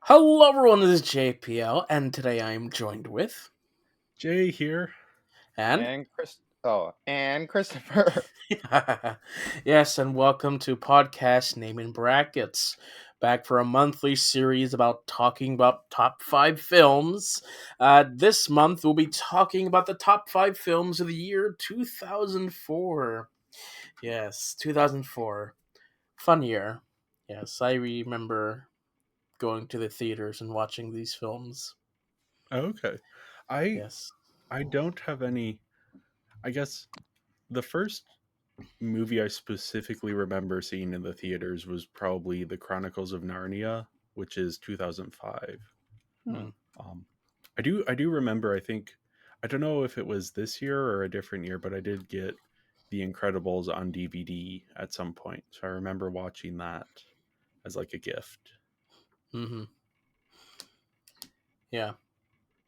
Hello everyone, this is JPL, and today I am joined with Jay here. and And Christopher. yes, and welcome to podcast Name in Brackets. Back for a monthly series about talking about top five films. This month we'll be talking about the top five films of the year 2004. Yes, 2004. Fun year. Yes, I remember going to the theaters and watching these films. Okay. I Yes. I don't have any. I guess the first movie I specifically remember seeing in the theaters was probably The Chronicles of Narnia, which is 2005. Hmm. Um I do remember, I think, I don't know if it was this year or a different year, but I did get The Incredibles on DVD at some point. So I remember watching that as like a gift. Mm-hmm. Yeah.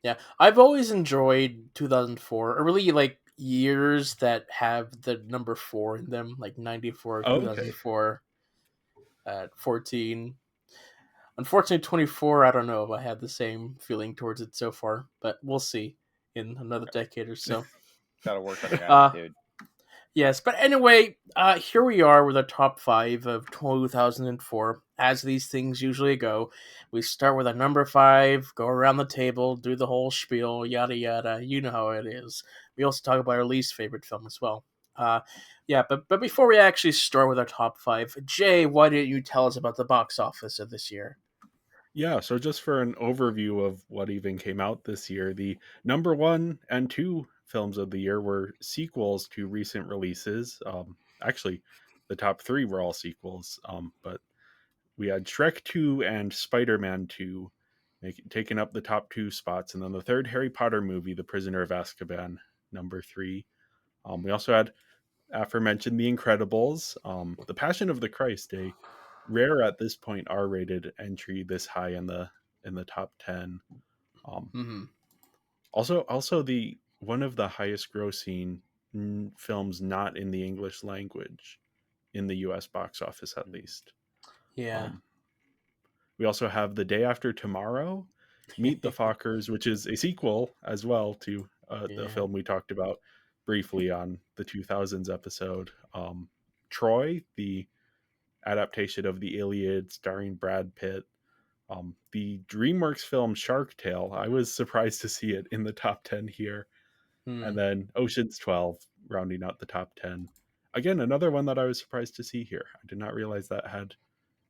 Yeah, I've always enjoyed 2004. I really like years that have the number 4 in them, like 94, Oh, okay. 2004, 14. Unfortunately, 24, I don't know if I had the same feeling towards it so far, but we'll see in another decade or so. Gotta work on your Uh, attitude. Yes, but anyway, here we are with our top five of 2004. As these things usually go, we start with a number five, go around the table, do the whole spiel, yada yada. You know how it is. We also talk about our least favorite film as well. Uh, yeah, but before we actually start with our top five, Jay, why didn't you tell us about the box office of this year? Yeah, so just for an overview of what even came out this year, the number one and two films of the year were sequels to recent releases. Actually, the top three were all sequels, but we had Shrek 2 and Spider Man 2 taking up the top two spots. And then the third Harry Potter movie, The Prisoner of Azkaban, number three. We also had aforementioned The Incredibles, The Passion of the Christ, a rare at this point R-rated entry this high in the top 10. Um, Mm-hmm. also the one of the highest grossing films not in the English language in the U.S. box office, at least. Yeah. Um, we also have The Day After Tomorrow, Meet the Fockers, which is a sequel as well to the Yeah. film we talked about briefly on the 2000s episode. Troy, the adaptation of the Iliad starring Brad Pitt. The DreamWorks film Shark Tale, I was surprised to see it in the top 10 here. And Hmm. then Ocean's 12 rounding out the top 10. Again, another one that I was surprised to see here. I did not realize that had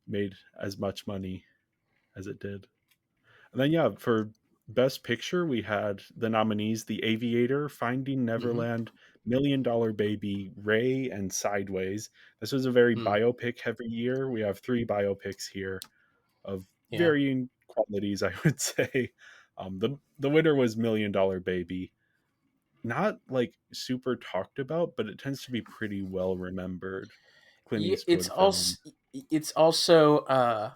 made as much money as it did. And then, yeah, for Best Picture, we had the nominees The Aviator, Finding Mm-hmm. Neverland, Million Dollar Baby, Ray, and Sideways. This was a very Hmm. biopic heavy year. We have three biopics here of Yeah. varying qualities, I would say. The winner was Million Dollar Baby. Not like super talked about, but it tends to be pretty well remembered. Clint Yeah, it's Eastwood also film. it's also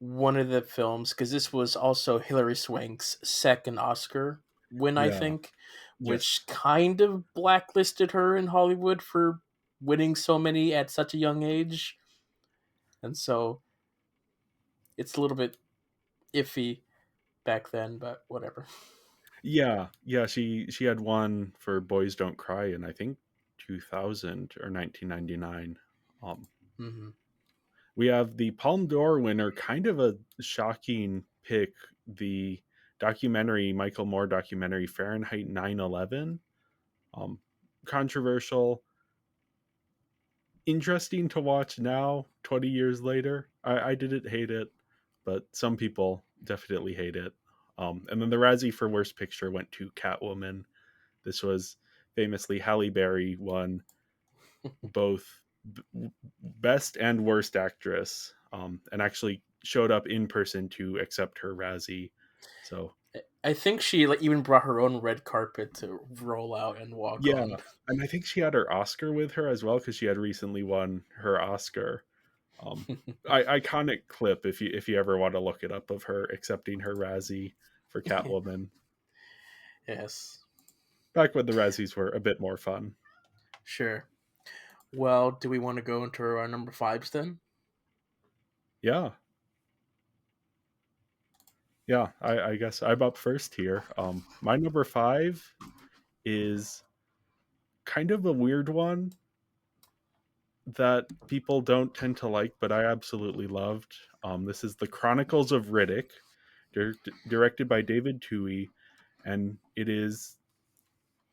one of the films because this was also Hilary Swank's second Oscar win, I Yeah. think, Yes. which kind of blacklisted her in Hollywood for winning so many at such a young age, and so it's a little bit iffy back then, but whatever. Yeah, yeah, she had one for Boys Don't Cry in, I think, 2000 or 1999. Um, Hmm. we have the Palme d'Or winner, kind of a shocking pick, the documentary, Michael Moore documentary, Fahrenheit 9/11. Um, Controversial, interesting to watch now, 20 years later. I didn't hate it, but some people definitely hate it. And then the Razzie for Worst Picture went to Catwoman. This was famously Halle Berry won both best and worst actress, and actually showed up in person to accept her Razzie. So I think she like even brought her own red carpet to roll out and walk yeah, on. and I think she had her Oscar with her as well because she had recently won her Oscar. Um, iconic clip if you ever want to look it up of her accepting her Razzie for Catwoman. Yes, Back when the Razzies were a bit more fun. sure. Well, do we want to go into our number fives then? Yeah. Yeah, I guess I'm up first here. My number 5 is kind of a weird one that people don't tend to like, but I absolutely loved. This is The Chronicles of Riddick, directed by David Twohy, and it is.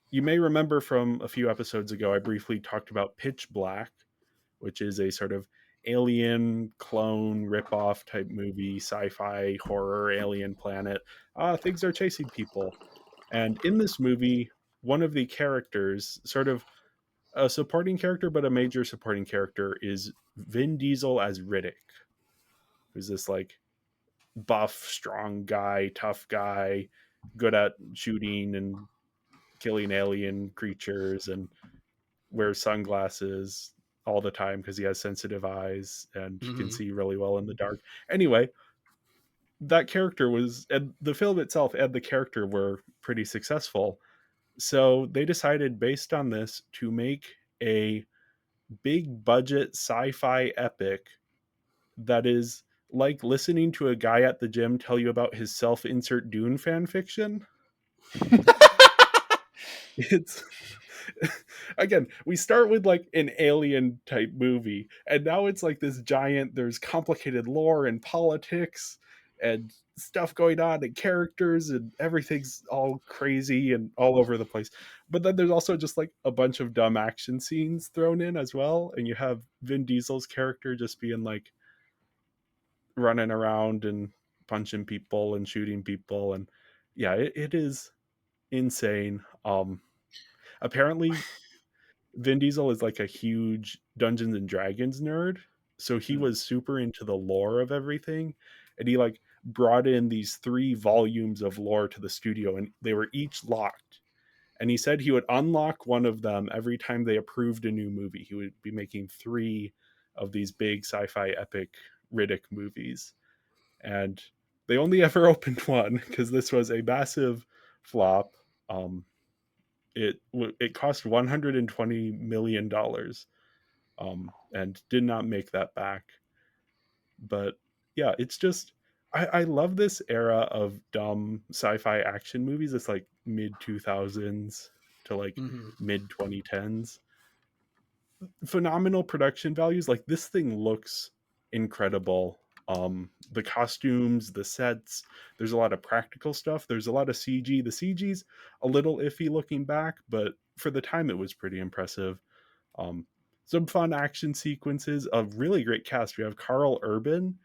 You may remember from a few episodes ago, I briefly talked about Pitch Black, which is a sort of alien clone ripoff type movie, sci-fi horror alien planet. Things are chasing people, and in this movie, one of the characters, sort of a supporting character, but a major supporting character, is Vin Diesel as Riddick, who's this like buff, strong guy, tough guy, good at shooting and killing alien creatures, and wears sunglasses all the time because he has sensitive eyes and can Hmm. see really well in the dark. Anyway, that character was, and the film itself and the character were pretty successful. So they decided, based on this, to make a big budget sci-fi epic that is like listening to a guy at the gym tell you about his self-insert Dune fan fiction. It's again, we start with like an alien type movie, and now it's like this giant, there's complicated lore and politics and stuff going on and characters, and everything's all crazy and all over the place. But then there's also just like a bunch of dumb action scenes thrown in as well, and you have Vin Diesel's character just being like running around and punching people and shooting people, and yeah, it is insane. Apparently Vin Diesel is like a huge Dungeons and Dragons nerd, so he Mm. was super into the lore of everything, and he like brought in these 3 volumes of lore to the studio, and they were each locked. And he said he would unlock one of them every time they approved a new movie. He would be making 3 of these big sci-fi epic Riddick movies, and they only ever opened one because this was a massive flop. Um, it cost $120 million, and did not make that back. But yeah, it's just I love this era of dumb sci-fi action movies. It's like mid 2000s to like Hmm. mid 2010s. Phenomenal production values. Like this thing looks incredible. The costumes, the sets, there's a lot of practical stuff, there's a lot of CG. The CG's a little iffy looking back, but for the time it was pretty impressive. um some fun action sequences, a really great cast. We have Carl Urban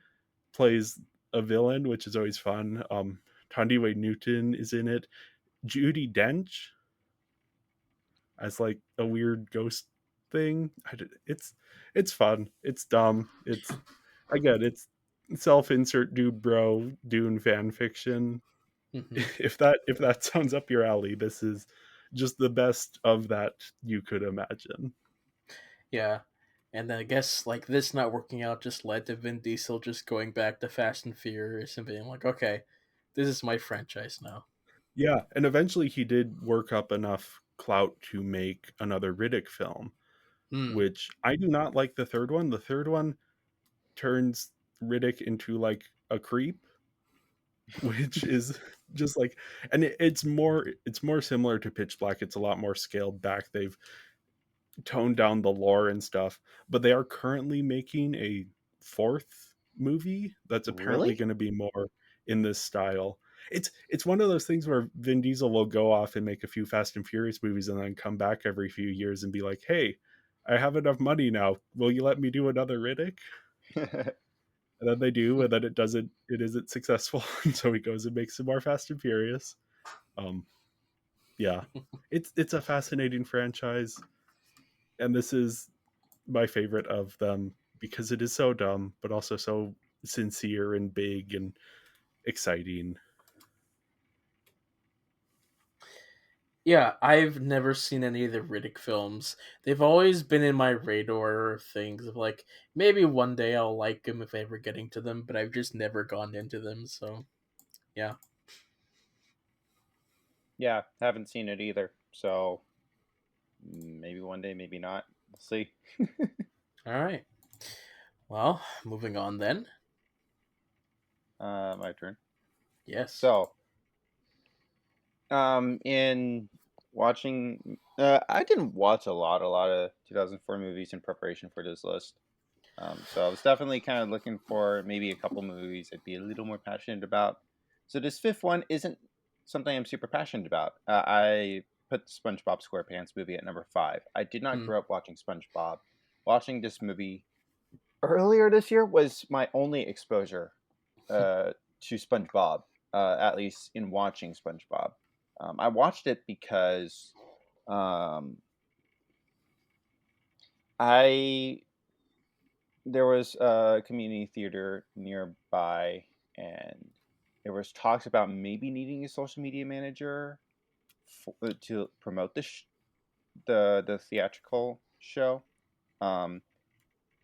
plays a villain, which is always fun. Tandiwe Newton is in it. Judy Dench as like a weird ghost thing. It's fun. It's dumb. It's again, it's self-insert dude bro Dune fan fiction. Hmm. If that sounds up your alley, this is just the best of that you could imagine. Yeah. And then I guess like this not working out just led to Vin Diesel just going back to Fast and Furious and being like, okay, this is my franchise now. Yeah, and eventually he did work up enough clout to make another Riddick film, Hmm. which I do not like the third one. The third one turns Riddick into like a creep, which is just like, and it's more similar to Pitch Black. It's a lot more scaled back. They've toned down the lore and stuff, but they are currently making a fourth movie that's apparently Really? going to be more in this style. It's one of those things where Vin Diesel will go off and make a few Fast and Furious movies and then come back every few years and be like, "Hey, I have enough money now. Will you let me do another Riddick?" And then they do, and then it isn't successful, and so he goes and makes some more Fast and Furious. Um, yeah, it's a fascinating franchise, and this is my favorite of them because it is so dumb, but also so sincere and big and exciting. Yeah, I've never seen any of the Riddick films. They've always been in my radar things of like maybe one day I'll like them if I ever getting to them, but I've just never gone into them. So yeah. Yeah, haven't seen it either. So maybe one day, maybe not. We'll see. All right. Well, moving on then. My turn. Yes. So, in watching, I didn't watch a lot of 2004 movies in preparation for this list. So I was definitely kind of looking for maybe a couple movies I'd be a little more passionate about. So this fifth one isn't something I'm super passionate about. I put the SpongeBob SquarePants movie at number 5. I did not Hmm. grow up watching SpongeBob. Watching this movie earlier this year was my only exposure to SpongeBob, at least in watching SpongeBob. I watched it because um, I there was a community theater nearby, and there was talks about maybe needing a social media manager to promote the theatrical show. Um,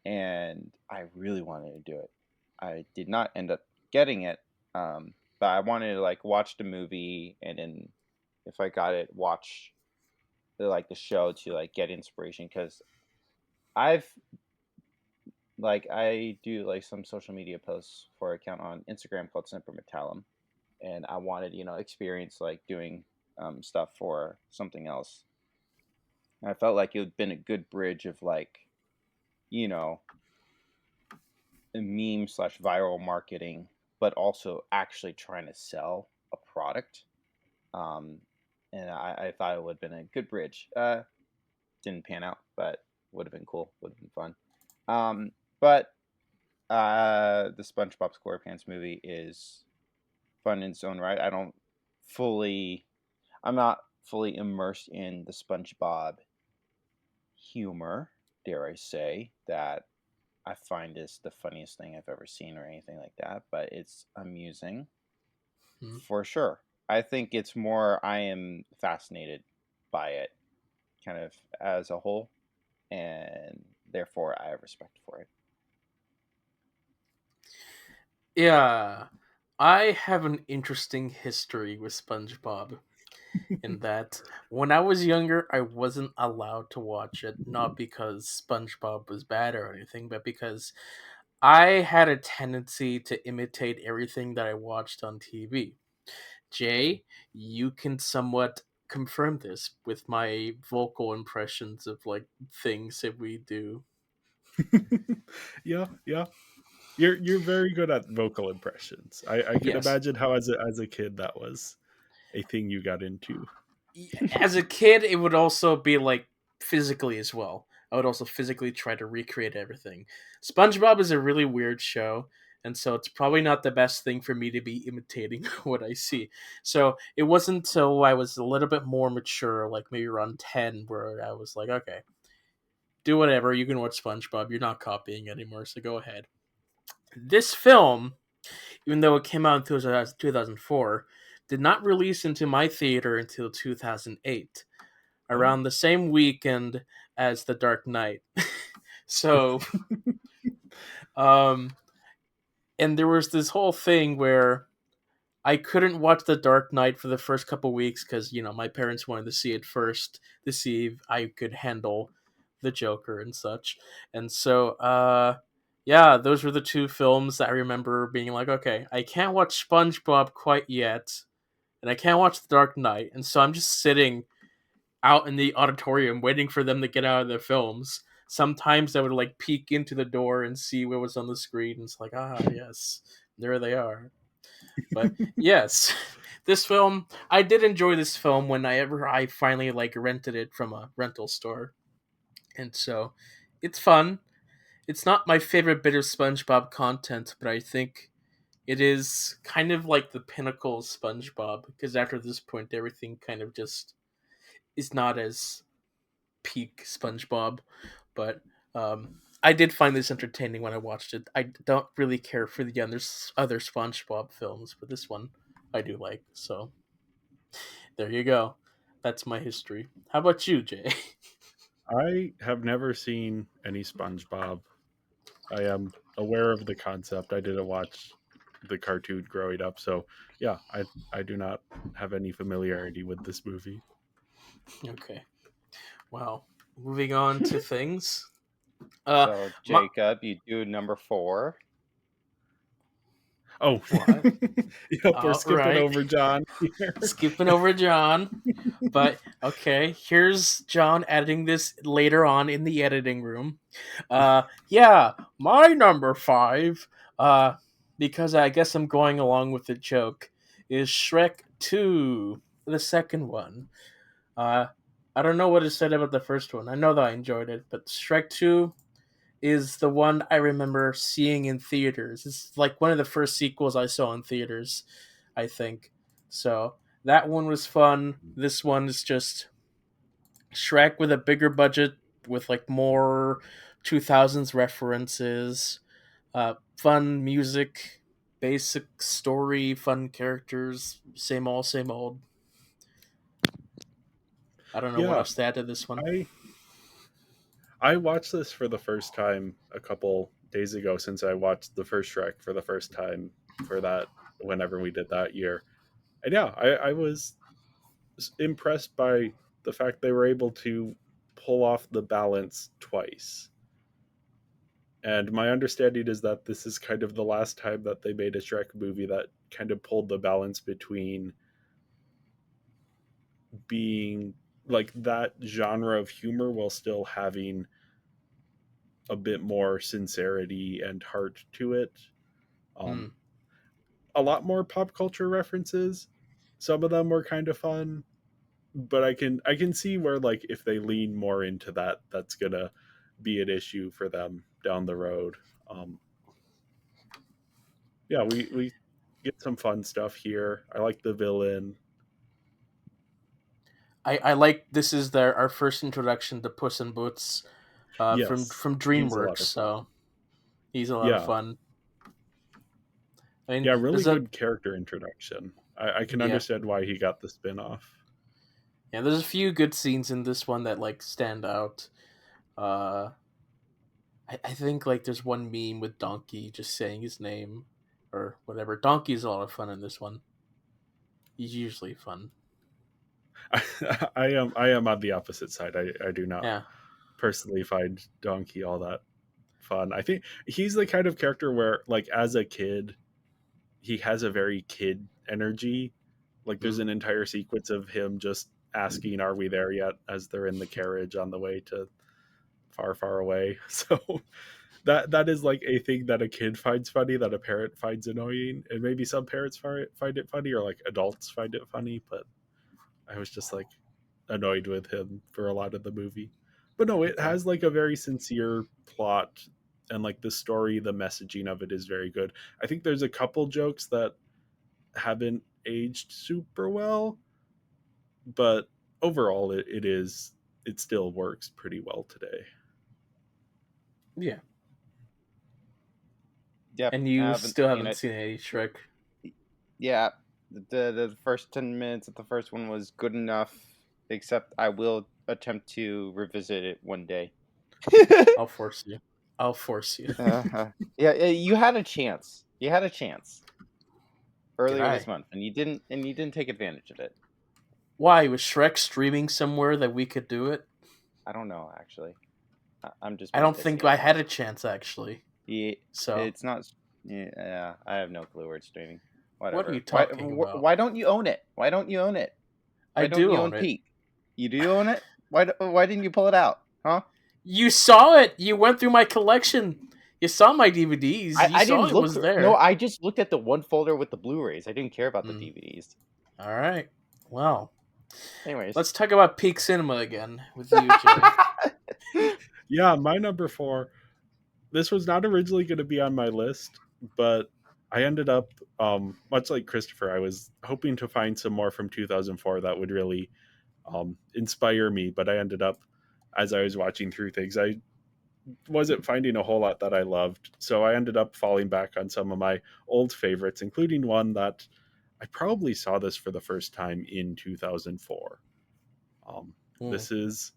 and I really wanted to do it. I did not end up getting it, but I wanted to like watch the movie, and then if I got it, watch the show to like get inspiration because I've I do like some social media posts for an account on Instagram called Semper Metallum, and I wanted experience like doing stuff for something else. And I felt like it would have been a good bridge of like you know a meme slash viral marketing, but also actually trying to sell a product. Um, and I thought it would have been a good bridge. Didn't pan out, but would have been cool. Would have been fun. But the SpongeBob SquarePants movie is fun in its own right. I'm not fully immersed in the SpongeBob humor, dare I say, that I find is the funniest thing I've ever seen or anything like that, but it's amusing Hmm. for sure. I think it's more I am fascinated by it kind of as a whole, and therefore I have respect for it. Yeah, I have an interesting history with SpongeBob in that when I was younger, I wasn't allowed to watch it, not because SpongeBob was bad or anything, but because I had a tendency to imitate everything that I watched on TV. Jay, you can somewhat confirm this with my vocal impressions of like things that we do. Yeah, yeah. You're very good at vocal impressions. I can Yes. imagine how as a kid that was a thing you got into. As a kid, it would also be like physically as well. I would also physically try to recreate everything. SpongeBob is a really weird show, and so it's probably not the best thing for me to be imitating what I see. So it wasn't until I was a little bit more mature, like maybe around 10, where I was like, okay, do whatever. You can watch SpongeBob. You're not copying anymore, so go ahead. This film, even though it came out in 2004, did not release into my theater until 2008, Oh. around the same weekend as The Dark Knight. So, um, and there was this whole thing where I couldn't watch The Dark Knight for the first couple weeks because my parents wanted to see it first to see if I could handle the Joker and such. And so, yeah, those were the two films that I remember being like, okay, I can't watch SpongeBob quite yet, and I can't watch The Dark Knight, and so I'm just sitting out in the auditorium waiting for them to get out of their films. Sometimes I would like peek into the door and see what was on the screen, and it's like, yes, there they are. But yes, this film, I did enjoy this film whenever I finally like rented it from a rental store, and so it's fun. It's not my favorite bit of SpongeBob content, but I think it is kind of like the pinnacle of SpongeBob because after this point, everything kind of just is not as peak SpongeBob. But I did find this entertaining when I watched it. I don't really care for the other SpongeBob films, but this one I do like. So there you go. That's my history. How about you, Jay? I have never seen any SpongeBob. I am aware of the concept. I didn't watch the cartoon growing up, so yeah, I do not have any familiarity with this movie. Okay. Well, moving on to things. Uh, So my, Jacob, you do number 4. Oh, What? yep, we're All skipping right. over John here. Skipping over John. But okay, here's John editing this later on in the editing room. Yeah, my number 5, uh, because I guess I'm going along with the joke, is Shrek 2, the second one. Uh, I don't know what is said about the first one. I know that I enjoyed it, but Shrek 2 is the one I remember seeing in theaters. It's like one of the first sequels I saw in theaters, I think. So that one was fun. This one is just Shrek with a bigger budget, with like more 2000s references, fun music, basic story, fun characters, same old, same old. I don't know what Yeah, else to add to this one. I watched this for the first time a couple days ago, since I watched the first Shrek for the first time for that whenever we did that year. And yeah, I was impressed by the fact they were able to pull off the balance twice. And my understanding is that this is kind of the last time that they made a Shrek movie that kind of pulled the balance between being like that genre of humor while still having a bit more sincerity and heart to it. Hmm. Um, a lot more pop culture references. Some of them were kind of fun, but I can see where, like, if they lean more into that, that's gonna be an issue for them down the road. Um, yeah, we get some fun stuff here. I like the villain. I like this is our first introduction to Puss in Boots, Yes, from he's a lot DreamWorks. of fun. So he's a lot of Yeah, fun. I mean, yeah, really there's a good character introduction. I can yeah, understand why he got the spin-off. yeah. There's a few good scenes in this one that like stand out. Uh, I think like there's one meme with Donkey just saying his name or whatever. Donkey's a lot of fun in this one. He's usually fun. I am on the opposite side. I do not Yeah. personally find Donkey all that fun. I think he's the kind of character where, like, as a kid, he has a very kid energy. Like, there's Mm. an entire sequence of him just asking, "Are we there yet?" as they're in the carriage on the way to far, far away. So that is like a thing that a kid finds funny that a parent finds annoying, and maybe some parents find it funny, or like adults find it funny. But I was just like annoyed with him for a lot of the movie. But no, it Yeah. has like a very sincere plot, and like the story, the messaging of it is very good. I think there's a couple jokes that haven't aged super well, but overall it still works pretty well today. Yeah. Yep, And I you haven't still seen haven't it. seen any Shrek. Yeah, the first 10 minutes of the first one was good enough. Except I will attempt to revisit it one day. I'll force you. I'll force you. Yeah, you had a chance. You had a chance Did earlier this I? month, and you didn't. And you didn't take advantage of it. Why was Shrek streaming somewhere that we could do it? I don't know, actually. I'm just I being don't pissy, think I I had guess. a chance actually. Yeah, So it's not. Yeah, I have no clue where it's streaming. what are you Whatever. Why? talking about? Why don't you own it? Why don't you own it? I Why don't do you own own it. Peak? You do own it. Why didn't you pull it out? Huh? You saw it. You went through my collection. You saw my DVDs. You I saw didn't it was look. No, there. I just looked at the one folder with the Blu-rays. I didn't care about the Mm. DVDs. All right. Well, Anyways. let's talk about peak cinema again with you, Jay. Yeah, my number 4. This was not originally going to be on my list, but I ended up, much like Christopher, I was hoping to find some more from 2004 that would really inspire me. But I ended up, as I was watching through things, I wasn't finding a whole lot that I loved. So I ended up falling back on some of my old favorites, including one that I probably saw this for the first time in 2004. Um, Mm. this is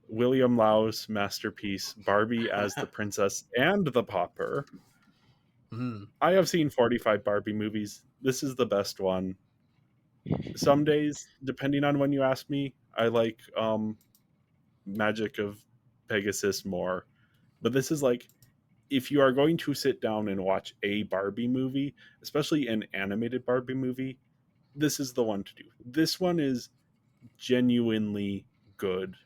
William Lau's masterpiece, Barbie as the Princess and the Pauper. Mm. I have seen 45 Barbie movies. This is the best one. Some days, depending on when you ask me, I like Magic of Pegasus more. But this is like if you are going to sit down and watch a Barbie movie, especially an animated Barbie movie, this is the one to do. This one is genuinely good,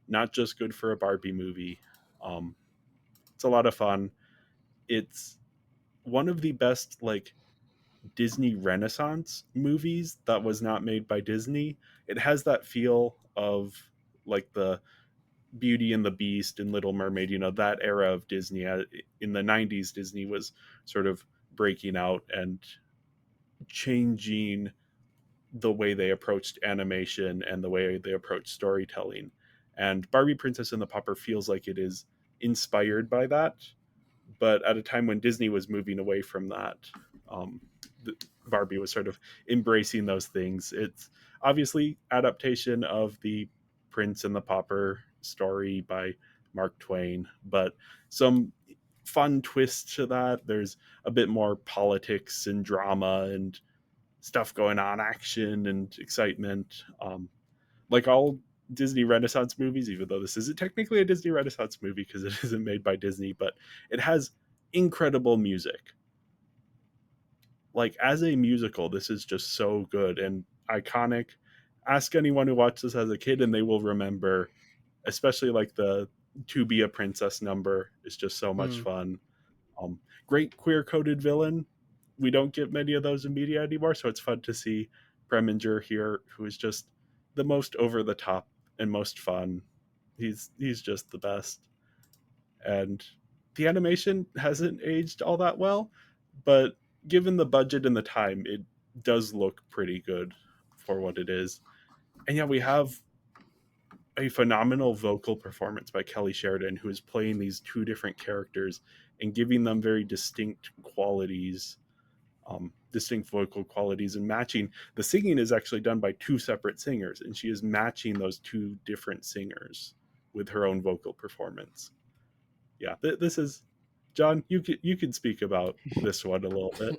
not just good for a Barbie movie. It's a lot of fun. It's one of the best like Disney Renaissance movies that was not made by Disney. It has that feel of like the Beauty and the Beast and Little Mermaid, that era of Disney. In the 90s, Disney was sort of breaking out and changing the way they approached animation and the way they approached storytelling. And Barbie Princess and the Pauper feels like it is inspired by that, but at a time when Disney was moving away from that. um, Barbie was sort of embracing those things. It's obviously adaptation of the Prince and the Pauper story by Mark Twain, but some fun twist to that. There's a bit more politics and drama and stuff going on, action and excitement. Like all Disney Renaissance movies, even though this isn't technically a Disney Renaissance movie because it isn't made by Disney, but it has incredible music. Like as a musical, this is just so good and iconic. Ask anyone who watched this as a kid and they will remember, especially like the To Be a Princess number is just so much Mm. fun. Great queer coded villain. We don't get many of those in media anymore, so it's fun to see Preminger here, who is just the most over the top and most fun. He's just the best. And the animation hasn't aged all that well, but given the budget and the time, it does look pretty good for what it is. And yeah, we have a phenomenal vocal performance by Kelly Sheridan, who is playing these two different characters and giving them very distinct qualities, distinct vocal qualities, and matching. The singing is actually done by two separate singers, and she is matching those two different singers with her own vocal performance. Yeah, this is John. You can speak about this one a little bit.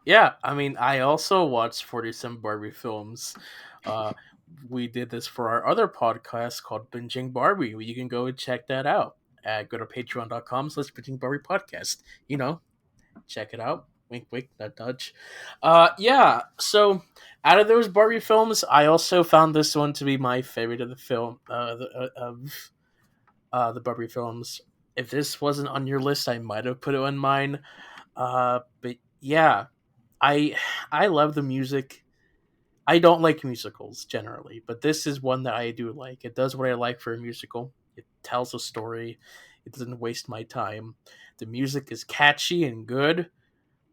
Yeah, I mean, I also watched 47 Barbie films. Uh, we did this for our other podcast called Binging Barbie. You can go and check that out. Go to patreon.com/Binging Barbie podcast. Check it out. Wink, wink, nudge, nudge. Yeah, so out of those Barbie films, I also found this one to be my favorite of the film, of the Barbie films. If this wasn't on your list, I might have put it on mine. But yeah, I I love the music. I don't like musicals generally, but this is one that I do like. It does what I like for a musical. It tells a story. It doesn't waste my time. The music is catchy and good.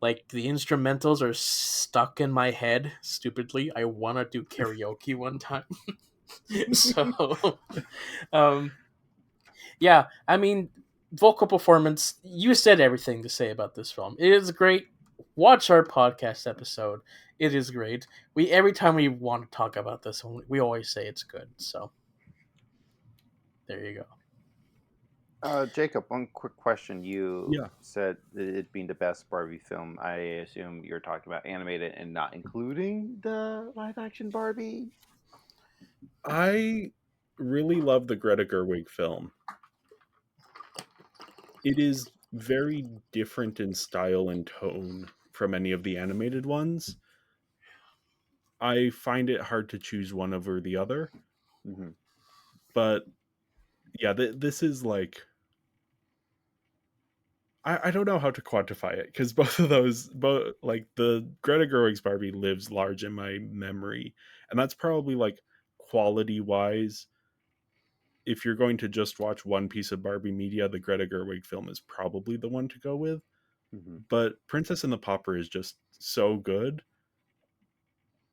Like the instrumentals are stuck in my head stupidly. I want to do karaoke one time. So, um, yeah, I mean, vocal performance. You said everything to say about this film. It is great. Watch our podcast episode. It is great. We every time we want to talk about this one, we always say it's good. So there you go. Jacob, one quick question. You Yeah, said that it being the best Barbie film. I assume you're talking about animated and not including the live action Barbie. I really love the Greta Gerwig film. It is very different in style and tone from any of the animated ones. I find it hard to choose one over the other, Mm-hmm. but yeah, this is like I don't know how to quantify it because both of those, both like the Greta Gerwig's Barbie lives large in my memory, and that's probably like quality wise. If you're going to just watch one piece of Barbie media, the Greta Gerwig film is probably the one to go with. Mm-hmm. But Princess and the Pauper is just so good.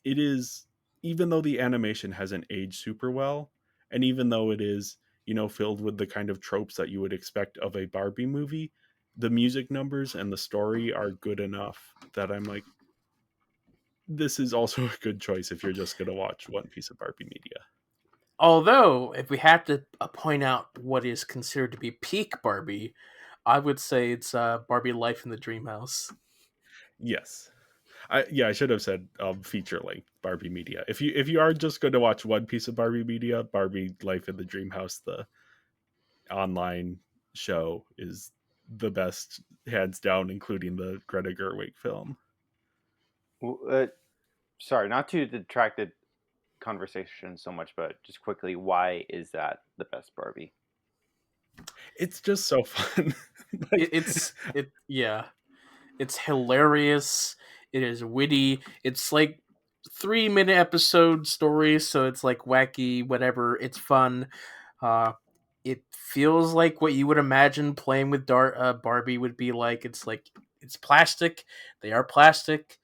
It is, even though the animation hasn't aged super well, and even though it is, filled with the kind of tropes that you would expect of a Barbie movie, the music numbers and the story are good enough that I'm like, this is also a good choice if you're just going to watch one piece of Barbie media. Although, if we had to point out what is considered to be peak Barbie, I would say it's Barbie Life in the Dream House. Yes. I should have said feature length Barbie media. If you are just going to watch one piece of Barbie media, Barbie Life in the Dream House, the online show, is the best, hands down, including the Greta Gerwig film. Sorry, not to detract the conversation so much, but just quickly, why is that the best Barbie? It's just so fun. Like, Yeah. It's hilarious. It is witty. It's like 3-minute episode stories, so it's like wacky, whatever. It's fun. Uh, it feels like what you would imagine playing with Barbie would be like. It's like it's plastic. They are plastic.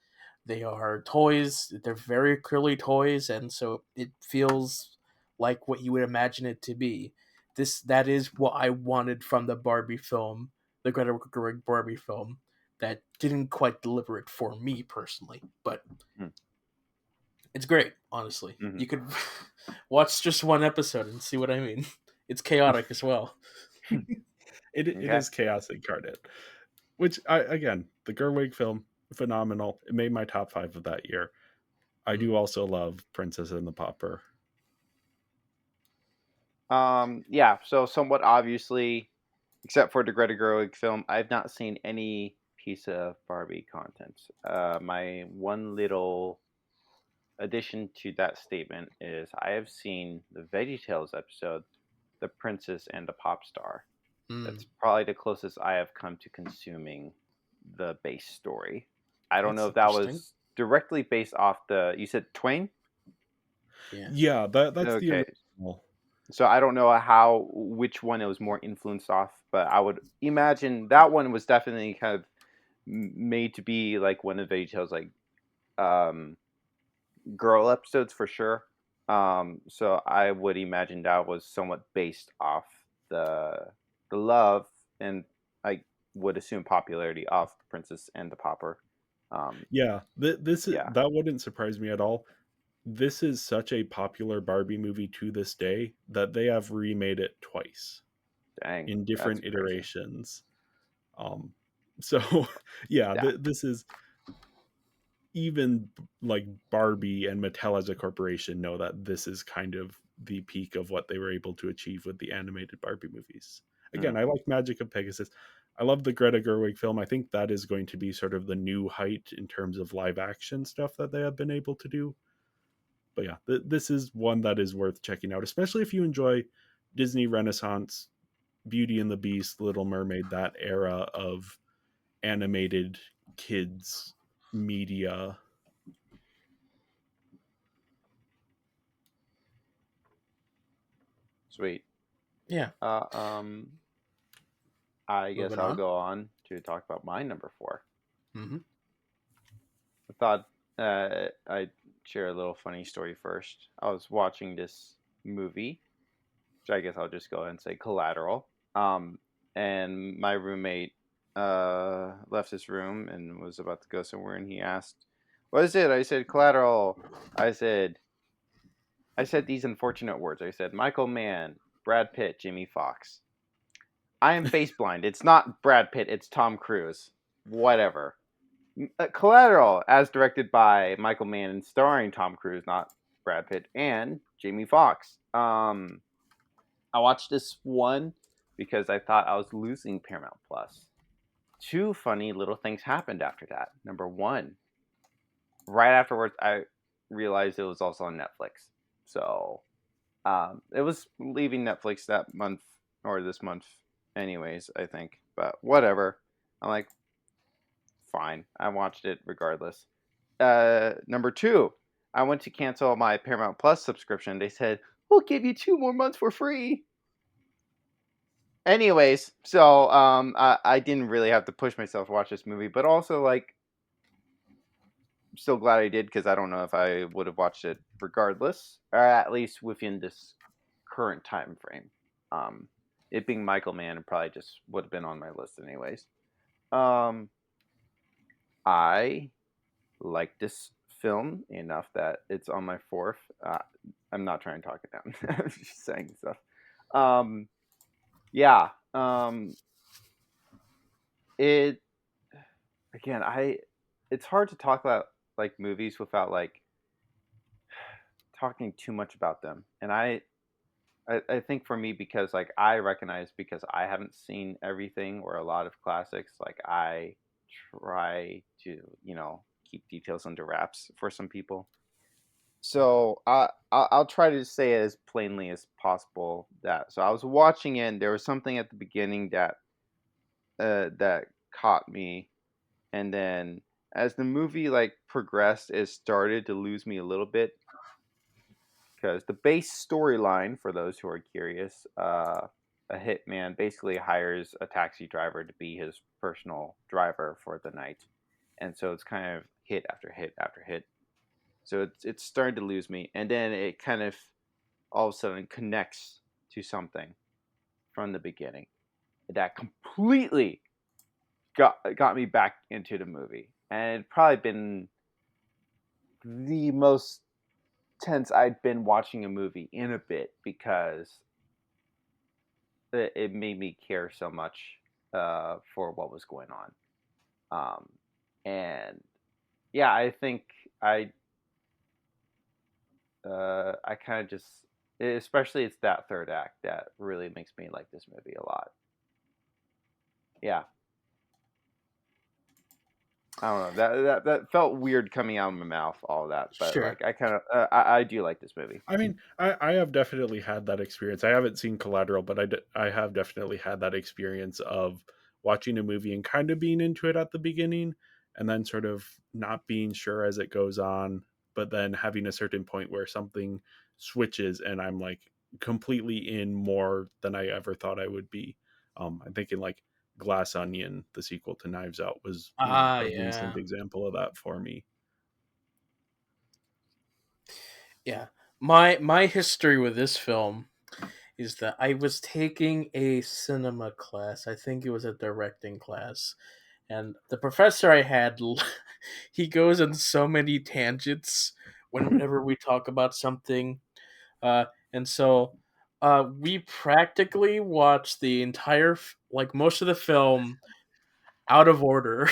They are toys. They're very clearly toys, and so it feels like what you would imagine it to be. That is what I wanted from the Barbie film, the Greta Gerwig Barbie film. That didn't quite deliver it for me personally, but Hmm. it's great. Honestly, Mhm. you could watch just one episode and see what I mean. It's chaotic as well. it Okay. is chaos incarnate. Which, again, the Gerwig film, phenomenal. It made my top 5 of that year. I do also love Princess and the Pauper. Yeah, so somewhat obviously, except for the Greta Gerwig film, I've not seen any piece of Barbie content. My one little addition to that statement is I have seen the VeggieTales episode, The Princess and the Pop Star. That's probably the closest I have come to consuming the base story. I don't That's know if that interesting. was directly based off you said Twain? Yeah, that's the Okay. original. So I don't know which one it was more influenced off, but I would imagine that one was definitely kind of made to be like one of VeggieTales like um girl episodes for sure. So I would imagine that was somewhat based off the the love and I would assume popularity of the Princess and the Pauper. Yeah, Yeah, that wouldn't surprise me at all. This is such a popular Barbie movie to this day that they have remade it twice dang, in that's different crazy. iterations. Um, so yeah, Yeah. this is even like Barbie and Mattel as a corporation know that this is kind of the peak of what they were able to achieve with the animated Barbie movies. Again, Mm. I like Magic of Pegasus. I love the Greta Gerwig film. I think that is going to be sort of the new height in terms of live action stuff that they have been able to do. But yeah, this is one that is worth checking out, especially if you enjoy Disney Renaissance, Beauty and the Beast, Little Mermaid, that era of animated kids media. Sweet. Yeah. Uh, um, I guess Moving I'll on. go on to talk about my number 4. Mm-hmm. I thought I'd share a little funny story first. I was watching this movie, which I guess I'll just go ahead and say Collateral. And my roommate left his room and was about to go somewhere, and he asked, "What is it?" I said, "Collateral." I said, I said these unfortunate words. I said, "Michael Mann, Brad Pitt, Jimmy Fox." I am face blind. It's not Brad Pitt. It's Tom Cruise. Whatever. Collateral, as directed by Michael Mann and starring Tom Cruise, not Brad Pitt, and Jamie Foxx. I watched this one because I thought I was losing Paramount Plus. Two funny little things happened after that. Number one, right afterwards, I realized it was also on Netflix. So it was leaving Netflix that month or this month, anyways, I think. But whatever. I'm like, fine. I watched it regardless. Number two, I went to cancel my Paramount Plus subscription. They said, we'll give you 2 more months for free. Anyways, so I didn't really have to push myself to watch this movie, but also like, still glad I did because I don't know if I would have watched it regardless, or at least within this current time frame. Um, it being Michael Mann, it probably just would have been on my list anyways. Um, I like this film enough that it's on my fourth. I'm not trying to talk it down. I'm just saying stuff. Um, yeah. It again. It's hard to talk about like movies without like talking too much about them, and I I think for me, because like I recognize, because I haven't seen everything or a lot of classics, like I try to, keep details under wraps for some people. So I'll try to say it as plainly as possible. That so I was watching it, and there was something at the beginning that caught me, and then as the movie like progressed, it started to lose me a little bit, because the base storyline, for those who are curious, a hitman basically hires a taxi driver to be his personal driver for the night, and so it's kind of hit after hit after hit. So it's starting to lose me, and then it kind of all of a sudden connects to something from the beginning that completely got me back into the movie, and it probably been the most tense I'd been watching a movie in a bit, because it made me care so much for what was going on. And yeah, I think I I kind of just, especially it's that third act that really makes me like this movie a lot. Yeah, I don't know, that felt weird coming out of my mouth, all of that, but Sure. like I kind of I do like this movie. I mean, I have definitely had that experience. I haven't seen Collateral, but I have definitely had that experience of watching a movie and kind of being into it at the beginning and then sort of not being sure as it goes on, but then having a certain point where something switches and I'm like completely in more than I ever thought I would be. I'm thinking like Glass Onion, the sequel to Knives Out, was, Ah, a yeah. recent example of that for me. Yeah. My history with this film is that I was taking a cinema class. I think it was a directing class. And the professor I had, he goes on so many tangents whenever we talk about something. Uh, and so we practically watched the entire, like most of the film out of order.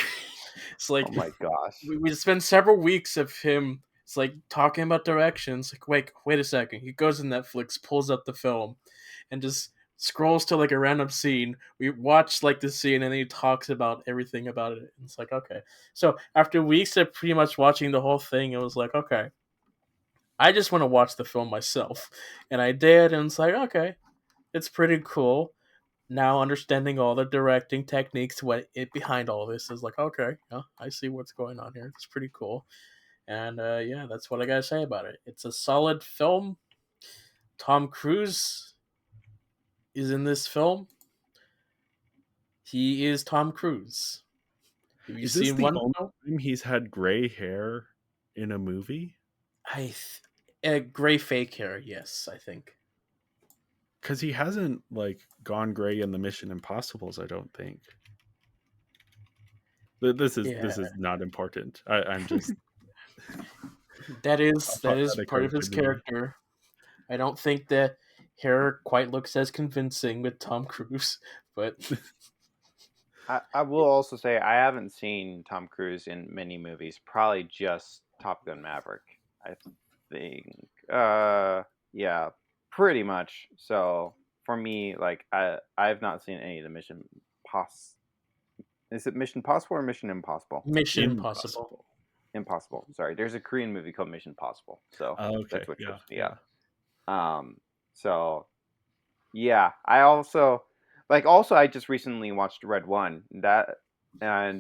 It's Oh like my gosh. we spend several weeks of him. It's like talking about directions. Like, wait a second. He goes to Netflix, pulls up the film, and just scrolls to like a random scene. We watch like the scene, and then he talks about everything about it. And it's like, okay. So after weeks of pretty much watching the whole thing, it was like, okay, I just want to watch the film myself, and I did, and it's like, okay, it's pretty cool. Now understanding all the directing techniques, what it behind all this is like, okay, yeah, I see what's going on here. It's pretty cool, and yeah, that's what I gotta say about it. It's a solid film. Tom Cruise is in this film. He is Tom Cruise. Have you Is this seen the one only film? time he's had gray hair in a movie? Gray fake hair. Yes, I think. Because he hasn't like gone gray in the Mission Impossibles, I don't think. Yeah, This is not important. I'm just a that thought is that part occurred of to his me. character. I don't think the hair quite looks as convincing with Tom Cruise, but I will also say I haven't seen Tom Cruise in many movies. Probably just Top Gun Maverick, I think. Yeah, pretty much. So for me, like I've not seen any of the Mission Pos. Is it Mission Possible or Mission Impossible? Mission Impossible. Impossible. Impossible. Sorry, there's a Korean movie called Mission Possible. So Oh, that's okay. what Yeah. trips me Yeah. up. So yeah, I also also I just recently watched Red One, and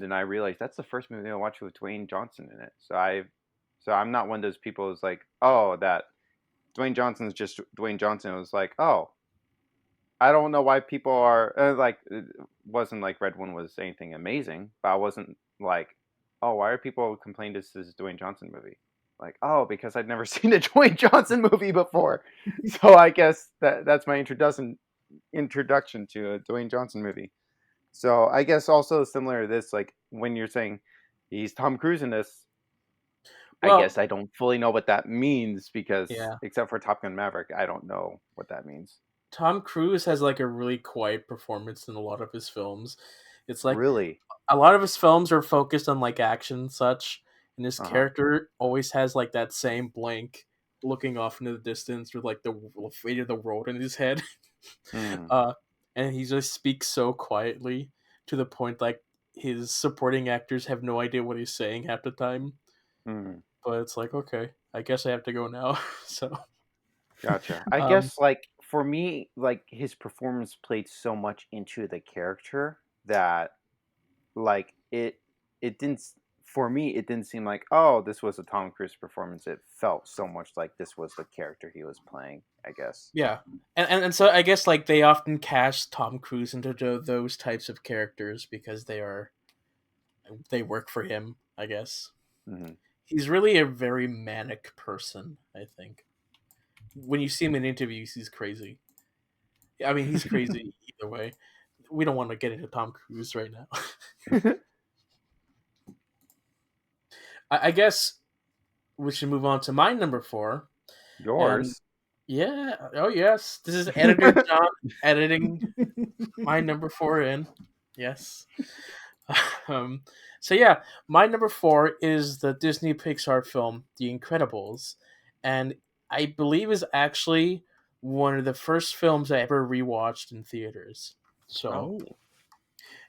then I realized that's the first movie I watched with Dwayne Johnson in it. So I'm not one of those people who's like, oh, that Dwayne Johnson's just Dwayne Johnson. It was like, oh, I don't know why people are like, it wasn't like Red One was anything amazing, but I wasn't like, oh, why are people complaining this is a Dwayne Johnson movie? Like, oh, because I'd never seen a Dwayne Johnson movie before. So I guess that's my introduction to a Dwayne Johnson movie. So I guess also similar to this, like when you're saying he's Tom Cruise in this, I guess Well, I don't fully know what that means, because yeah. except for Top Gun Maverick, I don't know what that means. Tom Cruise has like a really quiet performance in a lot of his films. It's like Really? a lot of his films are focused on like action and such, and his Uh huh. character always has like that same blank looking off into the distance with like the fate of the world in his head. Mm. uh, and he just speaks so quietly to the point like his supporting actors have no idea what he's saying half the time. Mm. But it's like, okay, I guess I have to go now. So, Gotcha. I um, guess like for me, like his performance played so much into the character that like it didn't for me it didn't seem like, oh, this was a Tom Cruise performance. It felt so much like this was the character he was playing, I guess. yeah, and so I guess like they often cast Tom Cruise into those types of characters because they work for him. I guess Hmm. he's really a very manic person. I think when you see him in interviews, he's crazy. I mean, he's crazy either way. We don't want to get into Tom Cruise right now. I guess we should move on to my number four. And Yours. yeah, oh yes, this is editor John editing my number four in. Yes. um, so yeah, my number four is the Disney Pixar film The Incredibles, and I believe is actually one of the first films I ever rewatched in theaters. So Oh,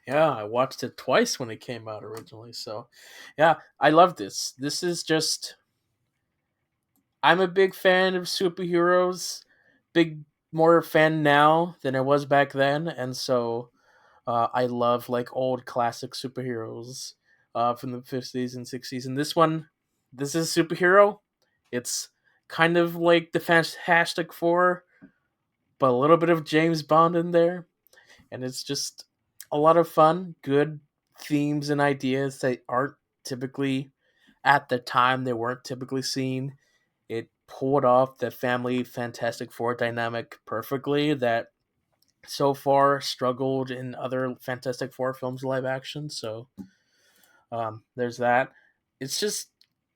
yeah, I watched it twice when it came out originally. So yeah, I love this. This is just I'm a big fan of superheroes, big more fan now than I was back then, and so I love like old classic superheroes from the 50s and 60s. And this is a superhero. It's kind of like the Fantastic Four, but a little bit of James Bond in there. And it's just a lot of fun, good themes and ideas that aren't typically, at the time, they weren't typically seen. It pulled off the family Fantastic Four dynamic perfectly that so far struggled in other Fantastic Four films live action. So there's that. It's just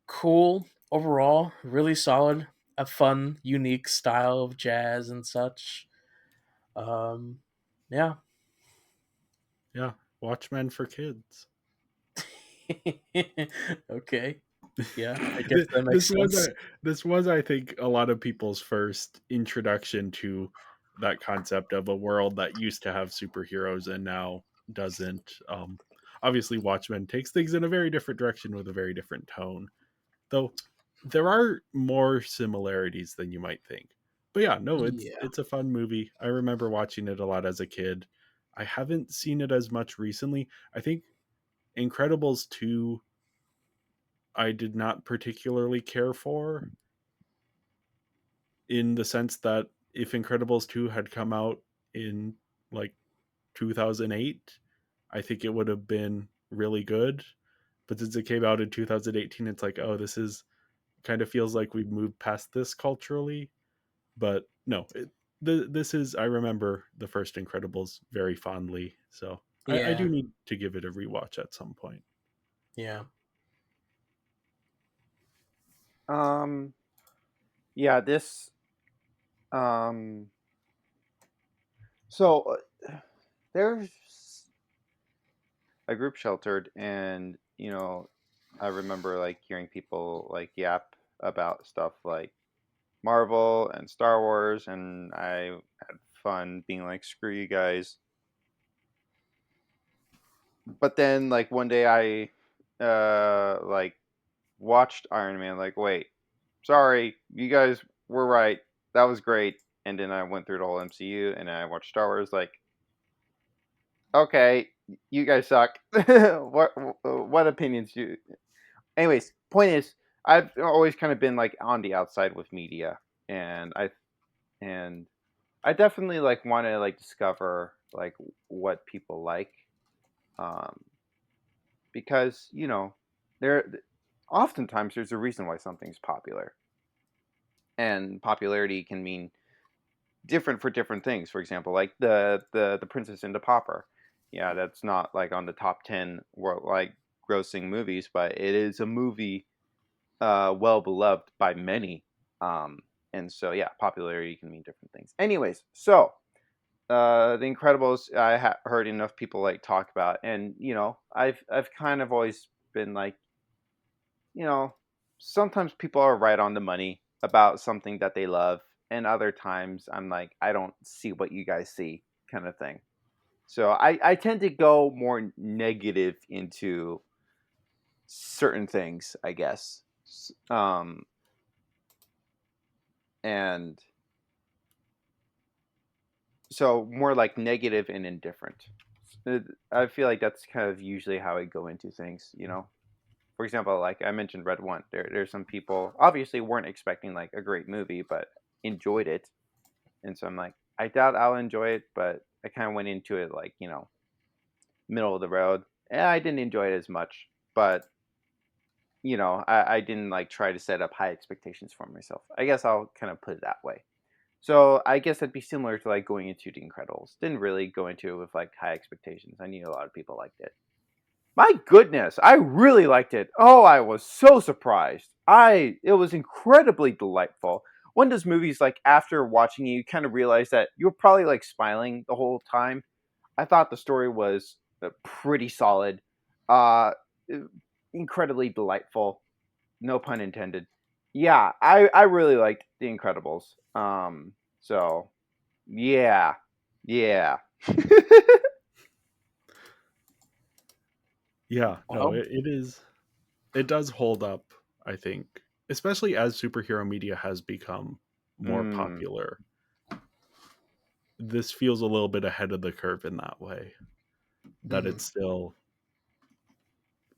cool overall, really solid, a fun, unique style of jazz and such. Um, yeah. yeah. Watchmen for kids. Okay. Yeah, I guess that this makes was sense. this was, I think, a lot of people's first introduction to that concept of a world that used to have superheroes and now doesn't. Obviously, Watchmen takes things in a very different direction with a very different tone, though there are more similarities than you might think. But yeah, no, Yeah. it's a fun movie. I remember watching it a lot as a kid. I haven't seen it as much recently. I think Incredibles 2 I did not particularly care for, in the sense that if Incredibles 2 had come out in like 2008, I think it would have been really good. But since it came out in 2018, it's like, oh, this is kind of feels like we've moved past this culturally. But no, this is, I remember the first Incredibles very fondly. So I Yeah. do need to give it a rewatch at some point. Yeah. um yeah, this um so there's a group sheltered, and I remember like hearing people like yap about stuff like Marvel and Star Wars, and I had fun being like, screw you guys. But then like one day I like watched Iron Man, like, wait, sorry, you guys were right. That was great. And then I went through the whole MCU, and I watched Star Wars, like, okay, you guys suck. What opinions do you... Anyways, point is, I've always kind of been like on the outside with media, and and I definitely like want to like discover like what people like, um, because there oftentimes there's a reason why something's popular, and popularity can mean different for different things. For example, like the Princess and the Pauper. Yeah, that's not like on the top 10 world like grossing movies, but it is a movie well beloved by many. Um, and so yeah, popularity can mean different things. Anyways, so The Incredibles, I heard enough people like talk about, and I've kind of always been like, you know, sometimes people are right on the money. about something that they love, and other times I'm like, I don't see what you guys see, kind of thing. So I tend to go more negative into certain things, I guess. And so more like negative and indifferent. I feel like that's kind of usually how I go into things, you know. For example, like I mentioned Red One, there's some people obviously weren't expecting like a great movie, but enjoyed it. And so I'm like, I doubt I'll enjoy it, but I kind of went into it like, you know, middle of the road. And I didn't enjoy it as much, but you know, I didn't like try to set up high expectations for myself. I guess I'll kind of put it that way. So I guess that'd be similar to like going into The Incredibles. Didn't really go into it with like high expectations. I knew a lot of people liked it. My goodness, I really liked it. Oh, I was so surprised. It was incredibly delightful. One of those movies like after watching it, you kind of realize that you were probably like smiling the whole time. I thought the story was pretty solid. Uh incredibly delightful. No pun intended. Yeah, I really liked The Incredibles. So yeah. Yeah. Yeah, no, Well, it is. It does hold up, I think, especially as superhero media has become more Mm, popular. This feels a little bit ahead of the curve in that way. That mhm. it's still,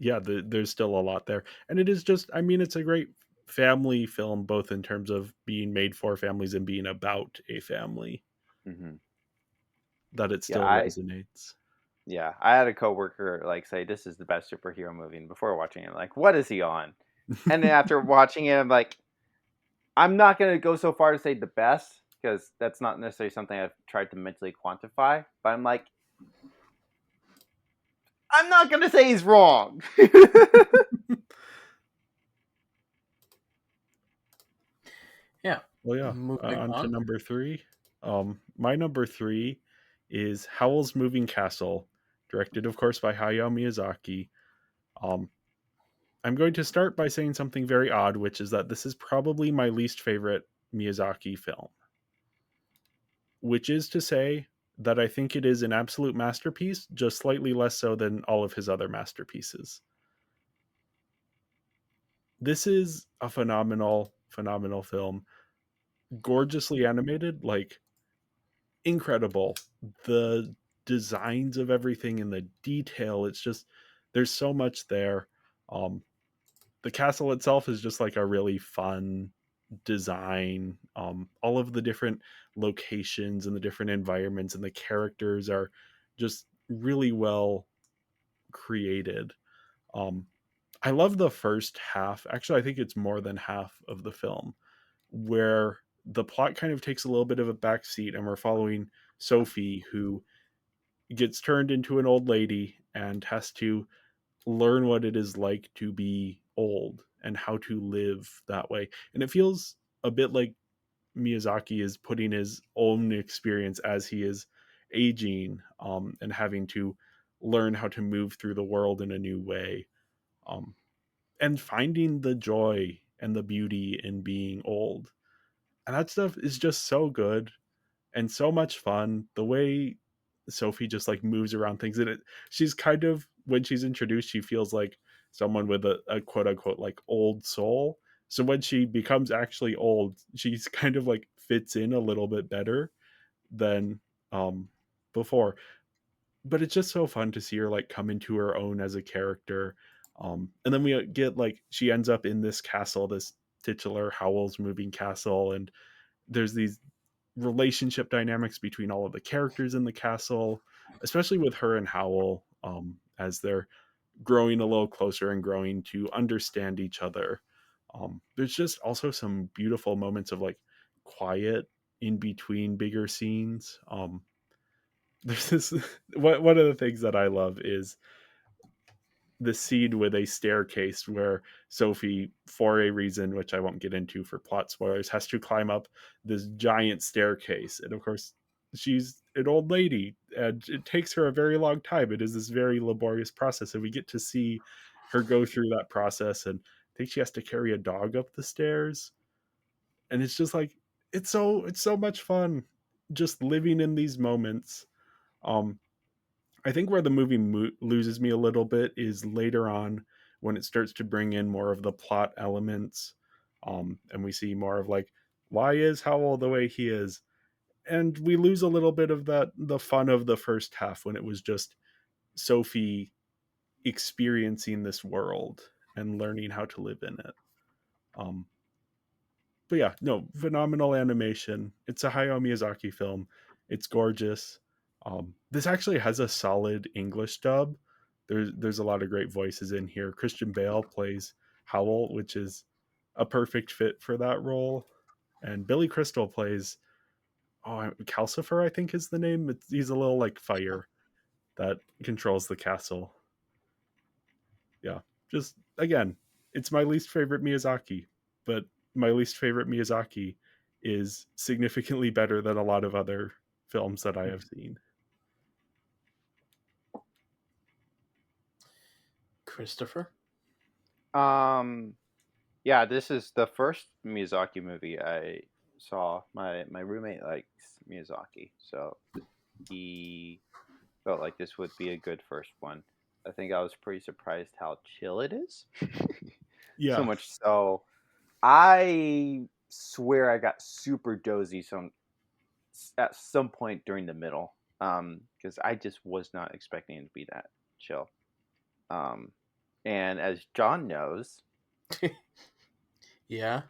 yeah, there's still a lot there, and it is just. I mean, it's a great family film, both in terms of being made for families and being about a family. hmm. That it Yeah, still resonates. I had a coworker like say this is the best superhero movie, and before watching it, I'm like, what is he on? And then after watching it, I'm like, I'm not gonna go so far to say the best because that's not necessarily something I've tried to mentally quantify. But I'm like, I'm not gonna say he's wrong. Yeah. Well, yeah. Moving On to on. number three. My number three is Howl's Moving Castle, directed, of course, by Hayao Miyazaki. Um, I'm going to start by saying something very odd, which is that this is probably my least favorite Miyazaki film, which is to say that I think it is an absolute masterpiece, just slightly less so than all of his other masterpieces. This is a phenomenal, phenomenal film, gorgeously animated, like incredible. The designs of everything and the detail, it's just there's so much there. Um, the castle itself is just like a really fun design. All of the different locations and the different environments and the characters are just really well created. Um, I love the first half. Actually, I think it's more than half of the film where the plot kind of takes a little bit of a backseat and we're following Sophie, who gets turned into an old lady and has to learn what it is like to be old and how to live that way. And it feels a bit like Miyazaki is putting his own experience as he is aging, and having to learn how to move through the world in a new way, um, and finding the joy and the beauty in being old. And that stuff is just so good and so much fun. The way Sophie just like moves around things, and she's kind of, when she's introduced, she feels like someone with a quote unquote like old soul. So when she becomes actually old, she's kind of like fits in a little bit better than um before. But it's just so fun to see her like come into her own as a character. And then we get like she ends up in this castle, this titular Howl's Moving Castle, and there's these relationship dynamics between all of the characters in the castle, especially with her and Howl, as they're growing a little closer and growing to understand each other. There's just also some beautiful moments of like quiet in between bigger scenes. There's this one of the things that I love is the scene with a staircase where Sophie, for a reason which I won't get into for plot spoilers, has to climb up this giant staircase. And of course, she's an old lady and it takes her a very long time. It is this very laborious process. And we get to see her go through that process. And I think she has to carry a dog up the stairs. and it's just like it's so much fun just living in these moments. um I think where the movie loses me a little bit is later on when it starts to bring in more of the plot elements, and we see more of like, why is Howell the way he is, and we lose a little bit of that the fun of the first half when it was just Sophie experiencing this world and learning how to live in it. Um, but yeah, no, phenomenal animation. It's a Hayao Miyazaki film. It's gorgeous. This actually has a solid English dub. There's a lot of great voices in here. Christian Bale plays Howell, which is a perfect fit for that role, and Billy Crystal plays Calcifer, I think is the name. He's a little like fire that controls the castle. Yeah, just again, it's my least favorite Miyazaki, but my least favorite Miyazaki is significantly better than a lot of other films that I have seen. Christopher? Yeah, this is the first Miyazaki movie I saw. My roommate likes Miyazaki, so he felt like this would be a good first one. I think I was pretty surprised how chill it is. So Yeah. much so, I swear I got super dozy at some point during the middle, because I just was not expecting it to be that chill. Um, and as John knows, Yeah.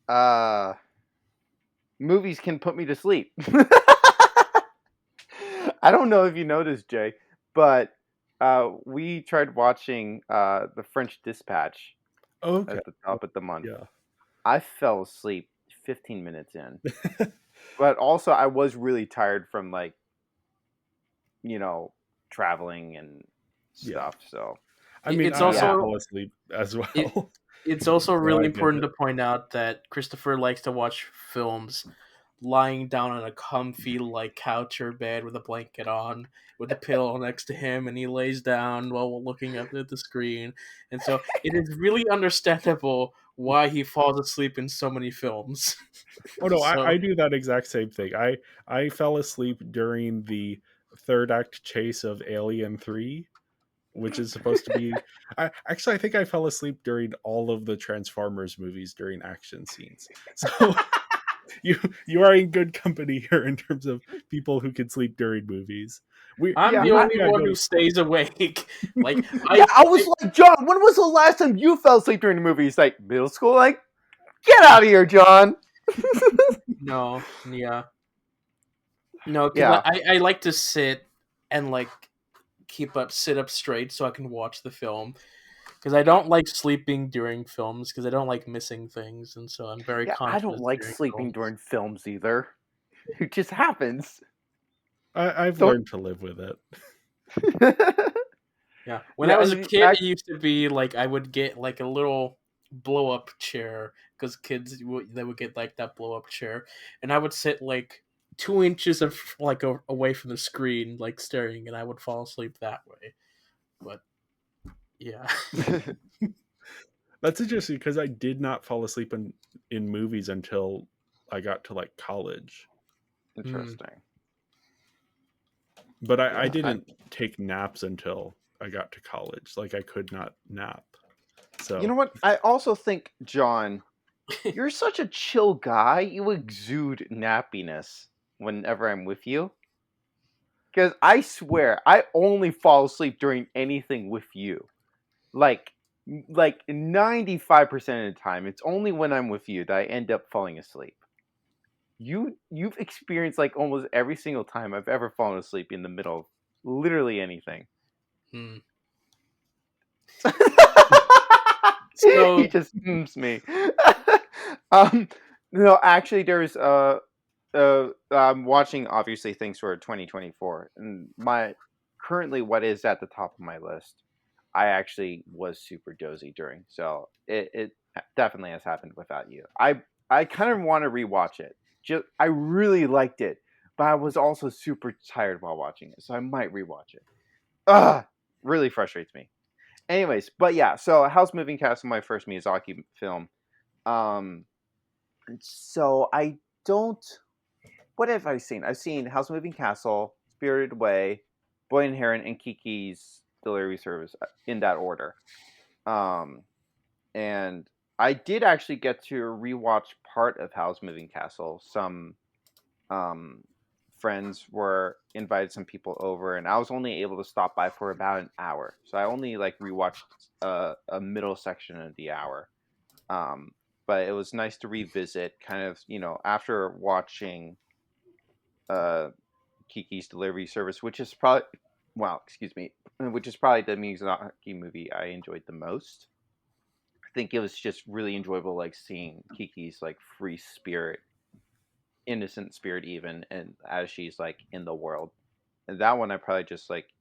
uh, movies can put me to sleep. I don't know if you noticed, Jay, but we tried watching The French Dispatch Okay. at the top of the month. Yeah. I fell asleep 15 minutes in, but also I was really tired from traveling and Yeah. stuff. So I mean, It's I yeah, also fall asleep as well. it, it's also So really I get important it. to point out that Christopher likes to watch films lying down on a comfy like couch or bed with a blanket on, with a pillow next to him, and he lays down while looking up at the screen. And so it is really understandable why he falls asleep in so many films. Oh no, So I do that exact same thing. I fell asleep during the third act chase of Alien 3, which is supposed to be I think I fell asleep during all of the Transformers movies during action scenes. So you you are in good company here in terms of people who can sleep during movies. I'm yeah, the We only gotta one go who to sleep. stays awake. Like yeah. I was like, John, when was the last time you fell asleep during the movie? He's like, middle school. Like, get out of here, John. no, yeah. No, because Yeah, I like to sit and like sit up straight so I can watch the film. Because I don't like sleeping during films because I don't like missing things, and so I'm very yeah. I don't conscious like during sleeping films. during films either. It just happens. I've Don't. learned to live with it. Yeah, when I Yeah, was a and kid, it used to be like I would get like a little blow up chair because they would get like that blow up chair, and I would sit like 2 inches of like away from the screen, like staring, and I would fall asleep that way. But yeah. That's interesting because I did not fall asleep in movies until I got to like college. Hmm. Interesting. But I Yeah. didn't take naps until I got to college. Like I could not nap. You So know what? I also think, John, you're such a chill guy. You exude nappiness whenever I'm with you. Because I swear, I only fall asleep during anything with you. Like, like 95% of the time, it's only when I'm with you that I end up falling asleep. You've experienced like almost every single time I've ever fallen asleep in the middle of literally anything. Hmm. He So just me. um, no, actually, there's I'm watching obviously things for 2024, and my currently what is at the top of my list. I actually was super dozy during, so it definitely has happened without you. I kind of want to rewatch it. Just I really liked it, but I was also super tired while watching it, so I might rewatch it. Ugh, really frustrates me. Anyways, but yeah, so House Moving Castle, my first Miyazaki film. Um, So I don't. What have I seen? I've seen House Moving Castle, Spirited Away, Boy and Heron, and Kiki's Delivery Service in that order. Um, and I did actually get to rewatch part of House Moving Castle. Some um, friends were invited some people over, and I was only able to stop by for about an hour. So I only like rewatched a middle section of the hour. Um, but it was nice to revisit, kind of, after watching uh, Kiki's Delivery Service, which is probably, well, excuse me, which is probably the Miyazaki movie I enjoyed the most. I think it was just really enjoyable, like seeing Kiki's like free spirit, innocent spirit, even, and as she's like in the world. And that one I probably just like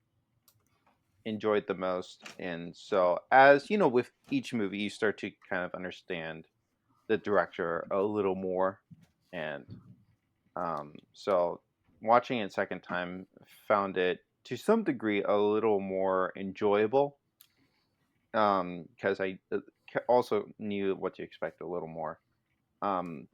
enjoyed the most. And so, as with each movie, you start to kind of understand the director a little more, and so watching it second time found it to some degree a little more enjoyable, because I also knew what to expect a little more. Um,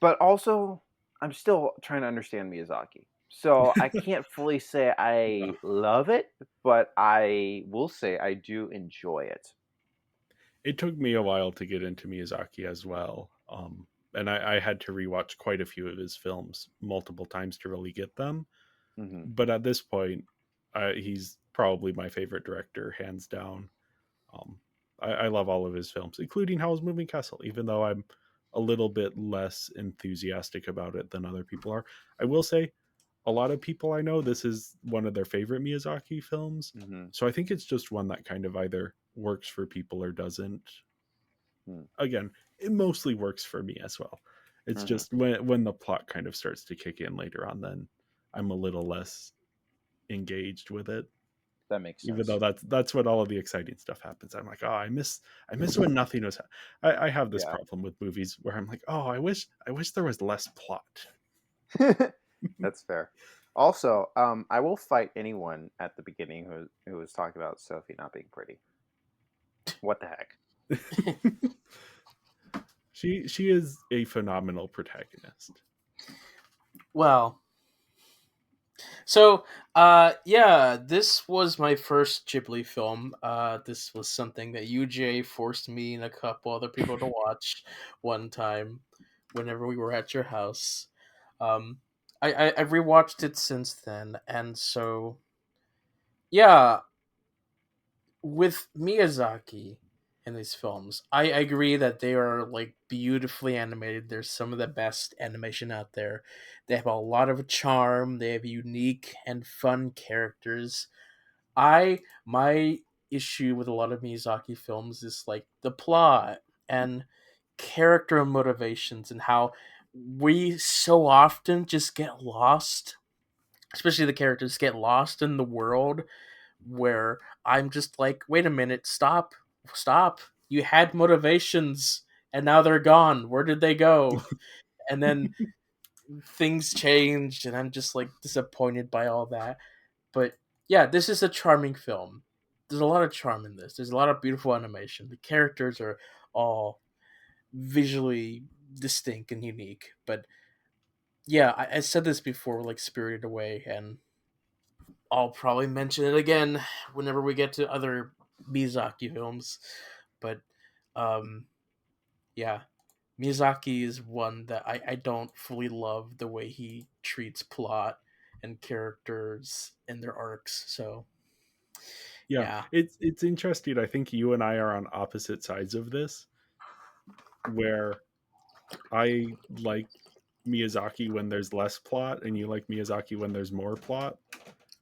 but also, I'm still trying to understand Miyazaki. So I can't fully say I love it, but I will say I do enjoy it. It took me a while to get into Miyazaki as well. And I had to rewatch quite a few of his films multiple times to really get them. Hmm. But at this point, he's probably my favorite director, hands down. Um, I love all of his films, including Howl's Moving Castle, even though I'm a little bit less enthusiastic about it than other people are. I will say, a lot of people I know, this is one of their favorite Miyazaki films. Hmm. So I think it's just one that kind of either works for people or doesn't. Again, it mostly works for me as well. It's Hmm. just when the plot kind of starts to kick in later on, then I'm a little less engaged with it. That makes Even though sense. that's what all of the exciting stuff happens. I'm like, oh, I miss when nothing was. I have this Yeah. problem with movies where I'm like, oh, I wish there was less plot. That's fair. Also, I will fight anyone at the beginning who was talking about Sophie not being pretty. What the heck? She is a phenomenal protagonist. Well, so yeah, this was my first Ghibli film. This was something that UJ forced me and a couple other people to watch one time whenever we were at your house. Um, I've rewatched it since then, and so yeah, with Miyazaki in these films, I agree that they are like beautifully animated. They're some of the best animation out there. They have a lot of charm. They have unique and fun characters. My issue with a lot of Miyazaki films is like the plot and character motivations and how we so often just get lost, especially the characters get lost in the world where I'm just like, wait a minute, stop. You had motivations and now they're gone. Where did they go? And then things changed and I'm just like disappointed by all that. But yeah, this is a charming film. There's a lot of charm in this. There's a lot of beautiful animation. The characters are all visually distinct and unique. But yeah, I said this before, like Spirited Away, and I'll probably mention it again whenever we get to other Miyazaki films. But um, yeah, Miyazaki is one that I don't fully love the way he treats plot and characters and their arcs. So Yeah, yeah. it's interesting. I think you and I are on opposite sides of this, where I like Miyazaki when there's less plot, and you like Miyazaki when there's more plot.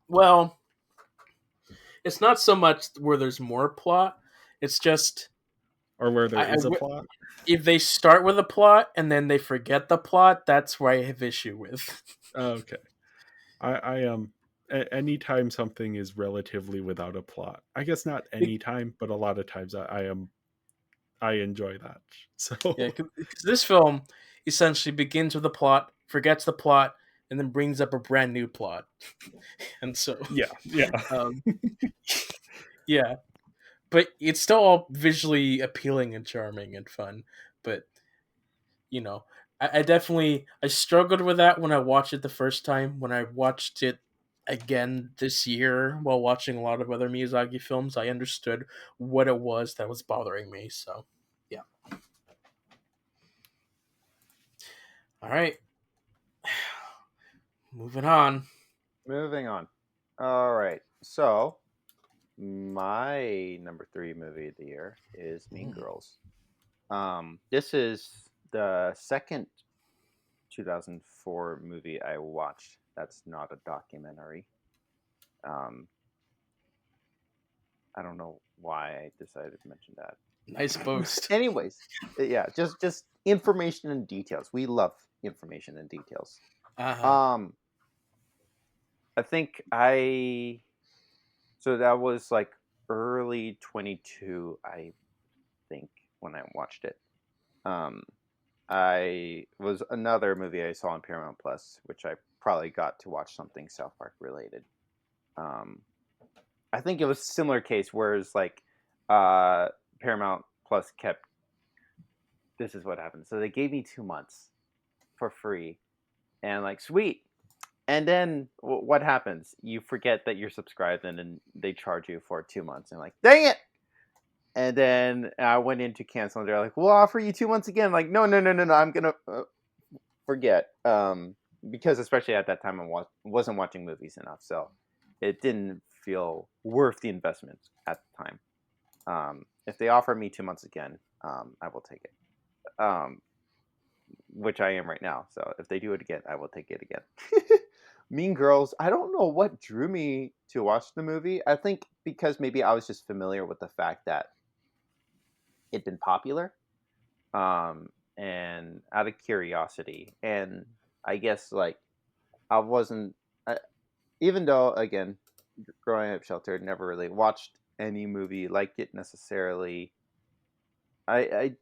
Well, it's not so much where there's more plot. It's just Or where there I, I is a w- plot. if they start with a plot and then they forget the plot, that's where I have issue with. Okay. I anytime something is relatively without a plot. I guess not anytime, but a lot of times I enjoy that. So Yeah, because this film essentially begins with a plot, forgets the plot, and then brings up a brand new plot. And so, yeah. um, yeah, but it's still all visually appealing and charming and fun. But you know, I definitely I struggled with that when I watched it the first time. When I watched it again this year while watching a lot of other Miyazaki films, I understood what it was that was bothering me. So, yeah. All right, moving on. Moving on. All right. So my number three movie of the year is Mean Mm. Girls. This is the second 2004 movie I watched. That's not a documentary. Um, I don't know why I decided to mention that. Nice boast. Anyways, yeah, just information and details. We love information and details. Uh huh. Um, I think I so that was like early 22, I think, when I watched it. Um, I was another movie I saw on Paramount Plus, which I probably got to watch something South Park related. Um, I think it was a similar case, whereas like uh, Paramount Plus kept. This is what happened. So they gave me 2 months for free, and like sweet. And then what happens? You forget that you're subscribed, and then they charge you for 2 months. And like, dang it! And then I went in to cancel, and they're like, "We'll offer you 2 months again." I'm like, no, no, no, no, no. I'm gonna forget. Because especially at that time, I wasn't watching movies enough, so it didn't feel worth the investment at the time. If they offer me 2 months again, I will take it. Which I am right now. So if they do it again, I will take it again. Mean Girls. I don't know what drew me to watch the movie. I think because maybe I was just familiar with the fact that it'd been popular, and out of curiosity, and I guess like I wasn't, I, even though again, growing up sheltered, never really watched any movie like it necessarily. I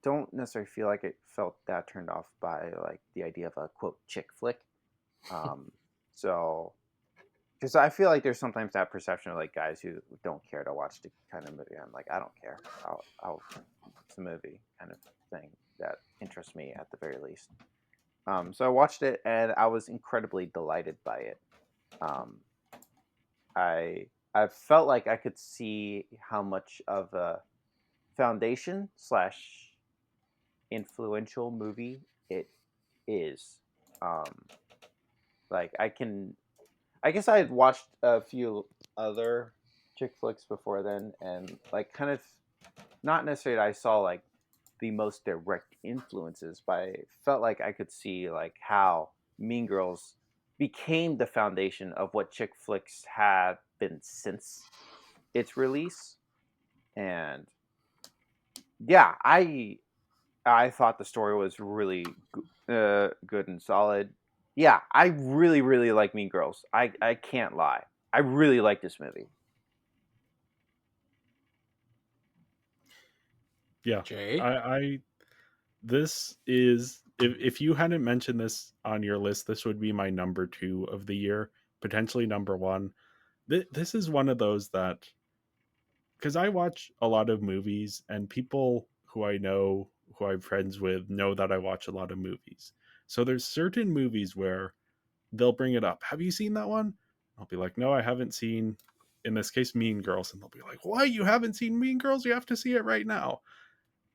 don't necessarily feel like it felt that turned off by like the idea of a quote chick flick. Um, so because I feel like there's sometimes that perception of like guys who don't care to watch the kind of movie. I'm like, I don't care. It's a movie kind of thing that interests me at the very least. So I watched it and I was incredibly delighted by it. Um, I felt like I could see how much of a foundation slash influential movie it is. Um, like I guess I had watched a few other chick flicks before then, and like kind of not necessarily that I saw like the most direct influences, but I felt like I could see like how Mean Girls became the foundation of what chick flicks have been since its release. And yeah, I thought the story was really good and solid. Yeah, I really really like Mean Girls. I can't lie. I really like this movie. Yeah, Jay. I this is, if you hadn't mentioned this on your list, this would be my number two of the year, potentially number one. This is one of those that, because I watch a lot of movies, and people who I know, who I'm friends with, know that I watch a lot of movies. So there's certain movies where they'll bring it up. Have you seen that one? I'll be like, no, I haven't seen, in this case, Mean Girls. And they'll be like, why? You haven't seen Mean Girls? You have to see it right now.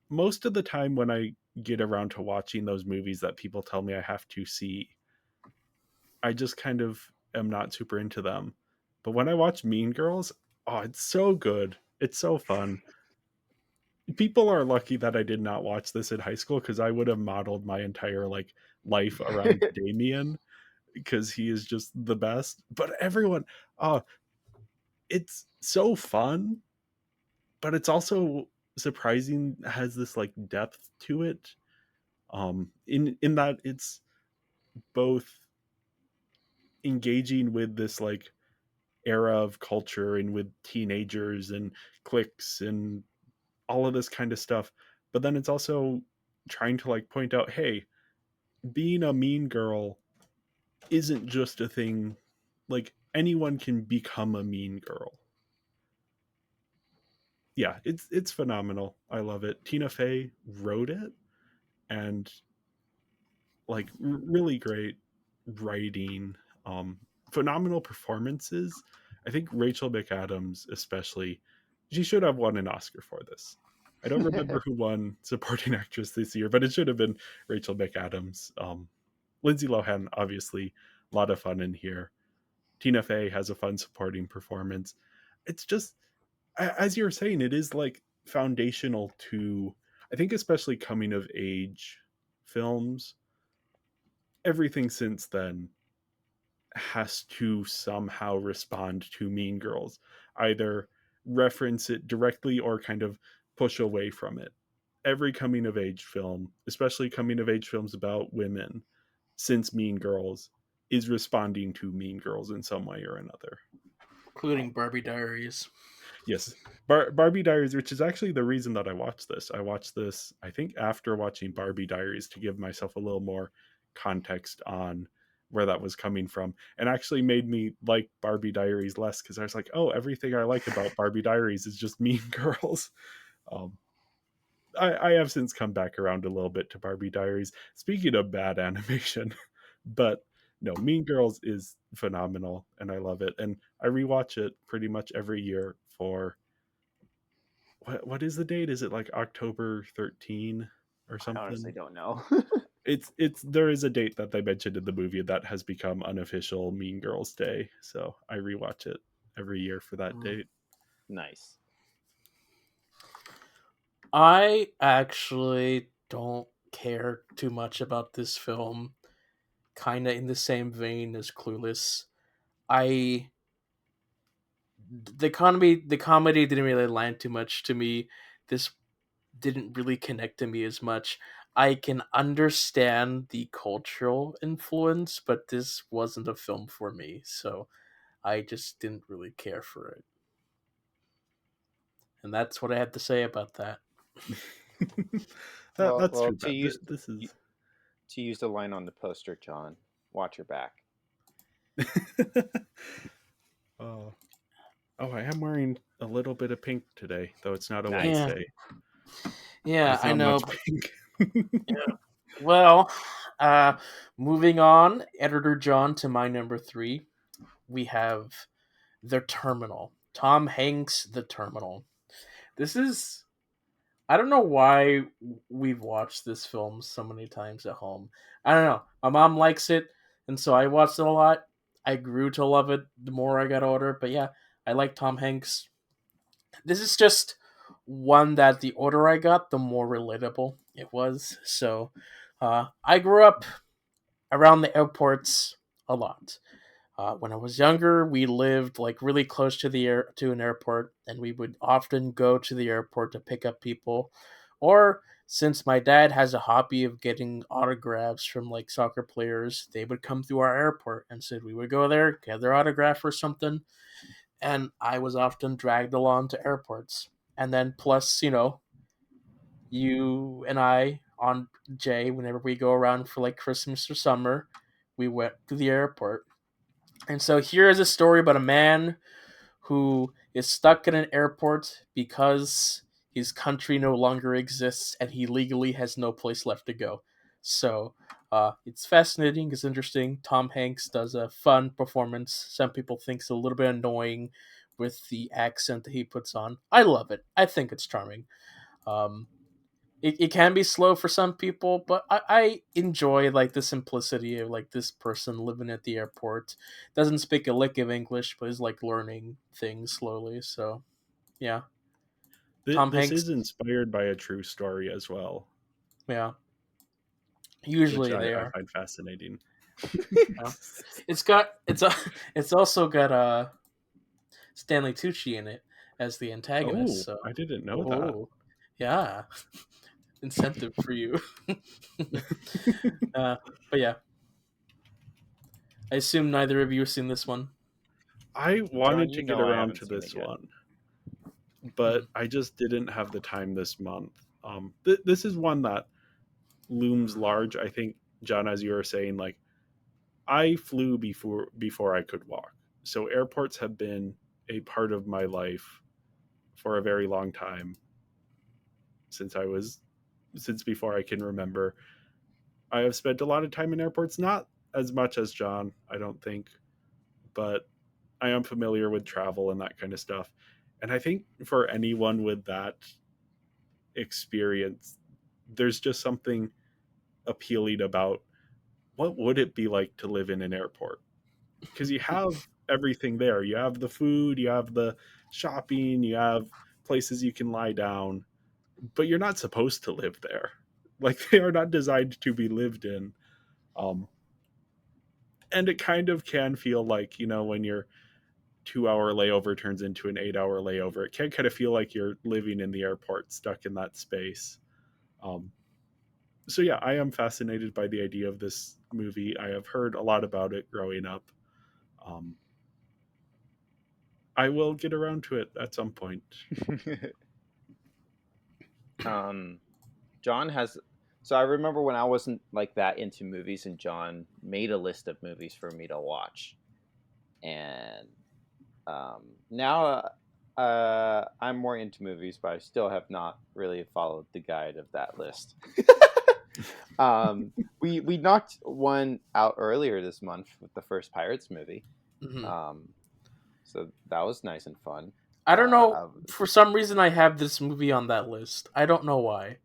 Most of the time when I get around to watching those movies that people tell me I have to see, I just kind of am not super into them. But when I watch Mean Girls, oh, it's so good. It's so fun. People are lucky that I did not watch this in high school, because I would have modeled my entire like life around Damien, because he is just the best. But everyone, oh, it's so fun, but it's also surprising, has this like depth to it. In that it's both engaging with this like era of culture, and with teenagers and cliques and all of this kind of stuff, but then it's also trying to like point out, hey, being a mean girl isn't just a thing. Like, anyone can become a mean girl. Yeah, it's phenomenal. I love it. Tina Fey wrote it, and like really great writing, um, phenomenal performances. I think Rachel McAdams, especially, she should have won an Oscar for this. I don't remember who won supporting actress this year, but it should have been Rachel McAdams. Lindsay Lohan, obviously, a lot of fun in here. Tina Fey has a fun supporting performance. It's just, as you're saying, it is like foundational to, I think, especially coming of age films. Everything since then has to somehow respond to Mean Girls, either reference it directly or kind of push away from it. Every coming of age film, especially coming of age films about women since Mean Girls, is responding to Mean Girls in some way or another. Including Barbie Diaries. Yes, Barbie Diaries, which is actually the reason that I watched this. I watched this, I think, after watching Barbie Diaries to give myself a little more context on where that was coming from, and actually made me like Barbie Diaries less because I was like, oh, everything I like about Barbie Diaries is just Mean Girls. Um, I have since come back around a little bit to Barbie Diaries. Speaking of bad animation, but no, Mean Girls is phenomenal, and I love it, and I rewatch it pretty much every year for what is the date? Is it like October 13 or I honestly something? don't know. It's there is a date that they mentioned in the movie that has become unofficial Mean Girls Day, so I rewatch it every year for that Mm. date. Nice. I actually don't care too much about this film. Kind of in the same vein as Clueless. I the comedy didn't really land too much to me. This didn't really connect to me as much. I can understand the cultural influence, but this wasn't a film for me, so I just didn't really care for it. And that's what I had to say about that. That's Well, true. to But use this is to use the line on the poster, John, watch your back. oh oh, I am wearing a little bit of pink today, though it's not a white Nice. Yeah, day. yeah, It's I not know. much But pink. yeah. Well, uh, moving on, Editor John, to my number three, we have The Terminal. Tom Hanks, The Terminal. This is I don't know why we've watched this film so many times at home. I don't know. My mom likes it, and so I watched it a lot. I grew to love it the more I got older. But yeah, I like Tom Hanks. This is just one that the older I got, the more relatable it was. So I grew up around the airports a lot. When I was younger, we lived like really close to to an airport, and we would often go to the airport to pick up people. Or since my dad has a hobby of getting autographs from like soccer players, they would come through our airport, and so we would go there, get their autograph or something. And I was often dragged along to airports. And then plus, you and I on Jay, whenever we go around for like Christmas or summer, we went to the airport. And so here is a story about a man who is stuck in an airport because his country no longer exists and he legally has no place left to go. So it's fascinating, it's interesting. Tom Hanks does a fun performance. Some people think it's a little bit annoying with the accent that he puts on. I love it. I think it's charming. Um, it can be slow for some people, but I enjoy like the simplicity of like this person living at the airport. Doesn't speak a lick of English, but is like learning things slowly. So yeah, Tom This Hanks. is inspired by a true story as well, Yeah, which usually they I are. find fascinating. Yeah. It's also got Stanley Tucci in it as the antagonist. Oh, So I didn't know that. oh yeah, incentive for you. uh, but yeah, I assume neither of you have seen this one. I John, wanted you to get know I around haven't to seen it this yet. one, Hmm. but I just didn't have the time this month. This is one that looms large. I think, John, as you were saying, like I flew before I could walk, so airports have been a part of my life for a very long time since I was since before I can remember. I have spent a lot of time in airports, not as much as John, I don't think, but I am familiar with travel and that kind of stuff. And I think for anyone with that experience, there's just something appealing about what would it be like to live in an airport? Because you have everything there. You have the food, you have the shopping, you have places you can lie down, but you're not supposed to live there. Like they are not designed to be lived in. Um, and it kind of can feel like, when your 2 hour layover turns into an 8 hour layover, it can kind of feel like you're living in the airport, stuck in that space. Um, so yeah, I am fascinated by the idea of this movie. I have heard a lot about it growing up. Um, I will get around to it at some point. John has. So I remember when I wasn't like that into movies, and John made a list of movies for me to watch, and now I'm more into movies, but I still have not really followed the guide of that list. We knocked one out earlier this month with the first Pirates movie. Mhm. So that was nice and fun. I don't know. I- For some reason, I have this movie on that list. I don't know why,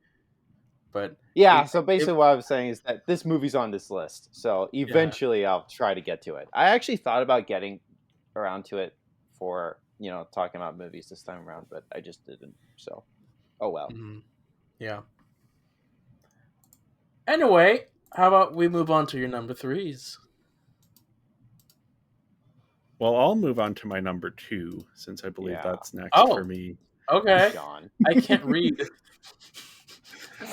but yeah, it, so it basically what I was saying is that this movie's on this list. So yeah. eventually I'll try to get to it. I actually thought about getting around to it for, talking about movies this time around, but I just didn't. So, oh well. Mhm. Yeah. Anyway, how about we move on to your number threes? Well, I'll move on to my number two, since I believe Yeah, that's next for Oh, me. okay. John. I can't read.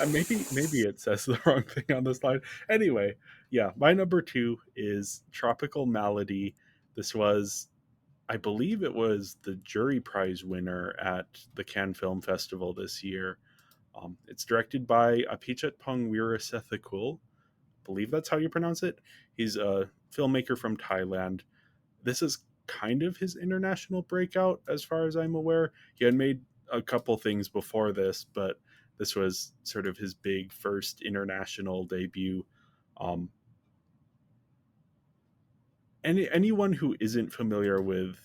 Maybe it says the wrong thing on the slide. Anyway, yeah, my number two is Tropical Malady. This was, I believe it was the jury prize winner at the Cannes Film Festival this year. It's directed by Apichatpong Weerasethakul. I believe that's how you pronounce it. He's a filmmaker from Thailand. This is kind of his international breakout, as far as I'm aware. He had made a couple things before this, but this was sort of his big first international debut. Um, anyone who isn't familiar with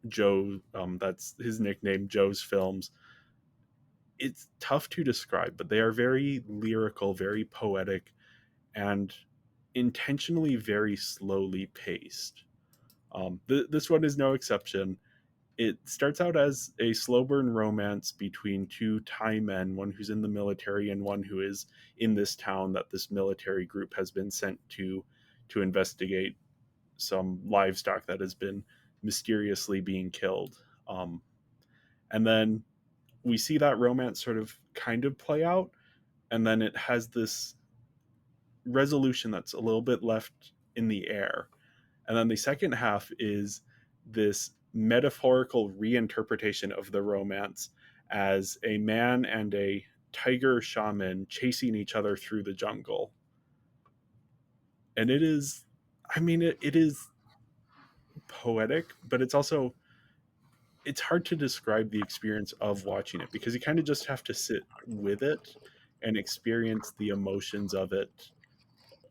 Joe, that's his nickname, Joe's films, it's tough to describe, but they are very lyrical, very poetic, and intentionally very slowly paced. This one is no exception. It starts out as a slow burn romance between two Thai men, one who's in the military and one who is in this town that this military group has been sent to investigate some livestock that has been mysteriously being killed. And then we see that romance sort of kind of play out, and then it has this resolution that's a little bit left in the air. And then the second half is this metaphorical reinterpretation of the romance as a man and a tiger shaman chasing each other through the jungle. And it is, it is poetic, but it's hard to describe the experience of watching it because you kind of just have to sit with it and experience the emotions of it.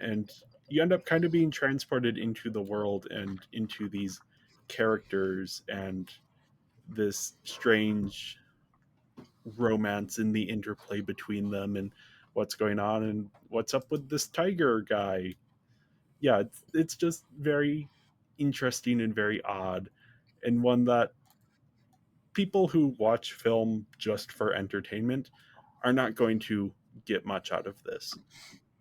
And you end up kind of being transported into the world and into these characters and this strange romance and the interplay between them and what's going on and what's up with this tiger guy. Yeah, it's just very interesting and very odd, and one that people who watch film just for entertainment are not going to get much out of this.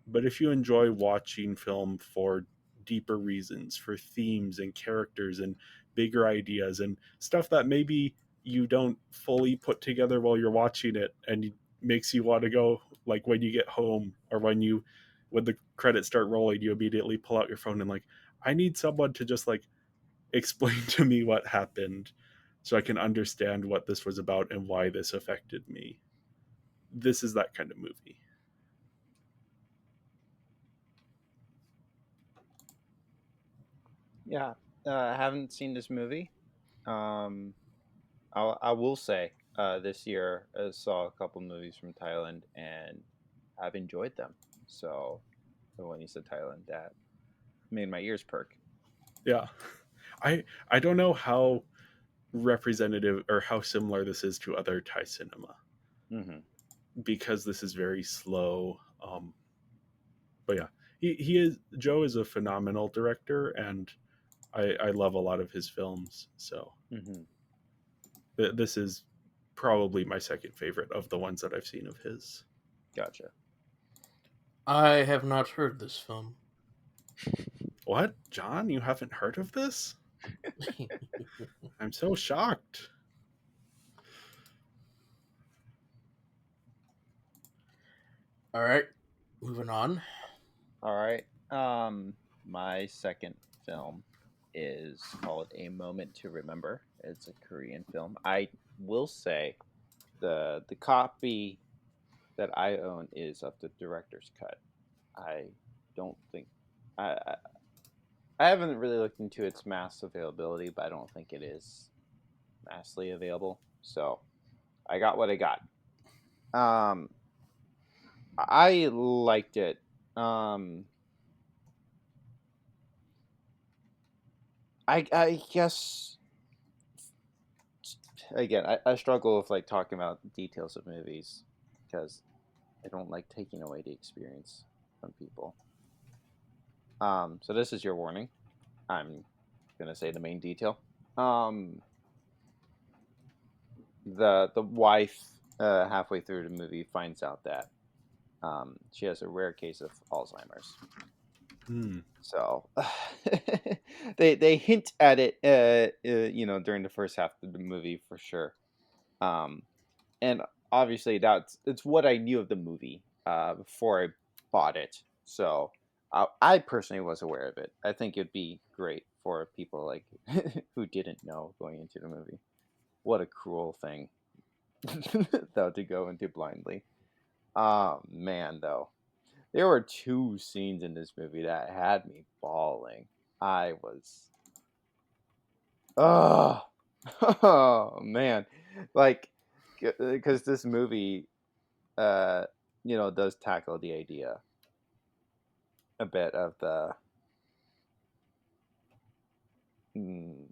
But if you enjoy watching film for deeper reasons, for themes and characters and bigger ideas and stuff that maybe you don't fully put together while you're watching it and it makes you want to go, like when you get home or when the credits start rolling, you immediately pull out your phone and like, I need someone to just like explain to me what happened so I can understand what this was about and why this affected me. This is that kind of movie. Yeah, I haven't seen this movie. Um, I will say this year I saw a couple movies from Thailand, and I've enjoyed them. So when you said Thailand, that made my ears perk. Yeah. I don't know how representative or how similar this is to other Thai cinema, Hmm. because this is very slow. But yeah, he is Joe is a phenomenal director, and I love a lot of his films. So Hmm. this is probably my second favorite of the ones that I've seen of his. Gotcha. I have not heard this film. What, John? You haven't heard of this? I'm so shocked. All right, moving on. All right. My second film is called A Moment to Remember. It's a Korean film. I will say the copy that I own is of the director's cut. I don't think I I, I haven't really looked into its mass availability, but I don't think it is massively available. So I got what I got. Um, I liked it. Um, I guess again I struggle with like talking about details of movies because I don't like taking away the experience from people. So this is your warning. I'm gonna say the main detail. Um, the wife halfway through the movie finds out that she has a rare case of Alzheimer's. Hmm. So they hint at it, during the first half of the movie for sure. Um, and obviously it's what I knew of the movie before I bought it. So I personally was aware of it. I think it'd be great for people like who didn't know going into the movie. What a cruel thing, though, to go into blindly. Man, though, there were two scenes in this movie that had me bawling. I was, oh, oh man, like, because this movie, uh, does tackle the idea a bit of the, mm,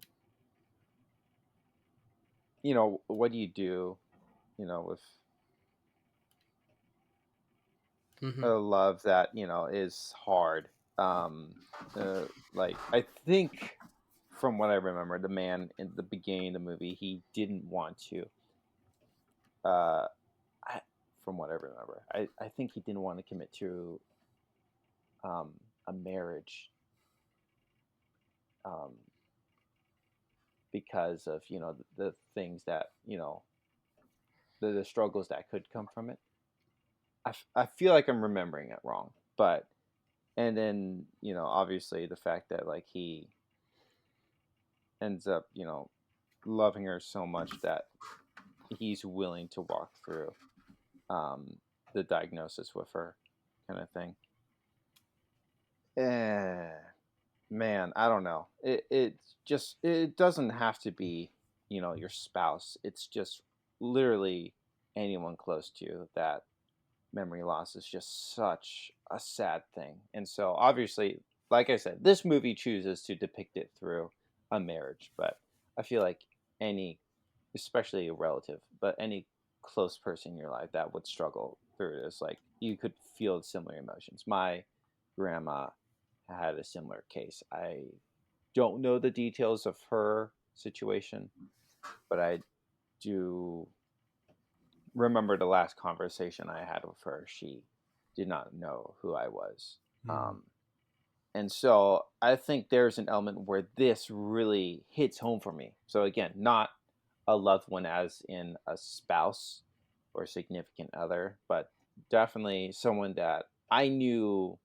what do you do, with a Hmm. love that is hard. Um, like I think from what I remember, the man in the beginning of the movie, he didn't want to. Uh, I, from what I remember, I think he didn't want to commit to um, a marriage um, because of the things that the struggles that could come from it. I feel like I'm remembering it wrong, but and then obviously the fact that like he ends up loving her so much that he's willing to walk through um, the diagnosis with her, kind of thing. Eh, man, I don't know. It doesn't have to be your spouse. It's just literally anyone close to you that memory loss is just such a sad thing. And so obviously, like I said, this movie chooses to depict it through a marriage, but I feel like any, especially a relative, but any close person in your life that would struggle through this, like you could feel similar emotions. My grandma had a similar case. I don't know the details of her situation, but I do remember the last conversation I had with her. She did not know who I was. Hmm. Um, and so I think there's an element where this really hits home for me. So again, not a loved one as in a spouse or significant other, but definitely someone that I knew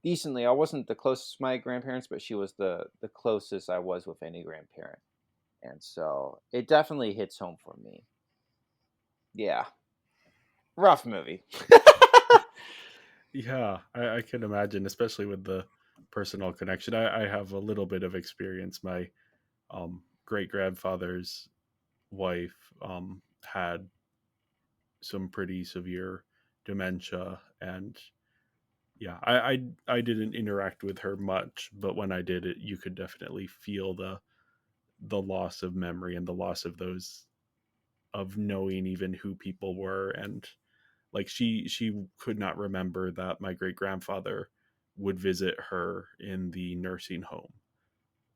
decently. I wasn't the closest to my grandparents, but she was the closest I was with any grandparent. And so it definitely hits home for me. Yeah. Rough movie. Yeah, I can imagine, especially with the personal connection. I have a little bit of experience. My great grandfather's wife had some pretty severe dementia, and yeah, I didn't interact with her much, but when I did, you could definitely feel the loss of memory and the loss of those, of knowing even who people were. And like she could not remember that my great grandfather would visit her in the nursing home.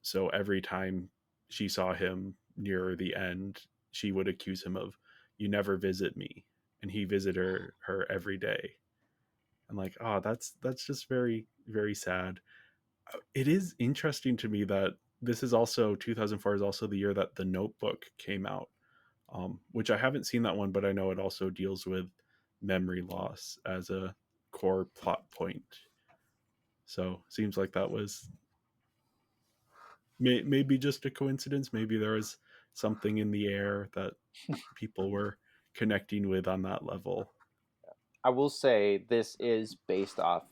So every time she saw him near the end, she would accuse him of, "You never visit me," and he visited her every day. I'm like, oh, that's just very very sad. It is interesting to me that this is also 2004 is also the year that The Notebook came out, which I haven't seen that one, but I know it also deals with memory loss as a core plot point. So seems like that was maybe just a coincidence. Maybe there was something in the air that people were connecting with on that level. I will say this is based off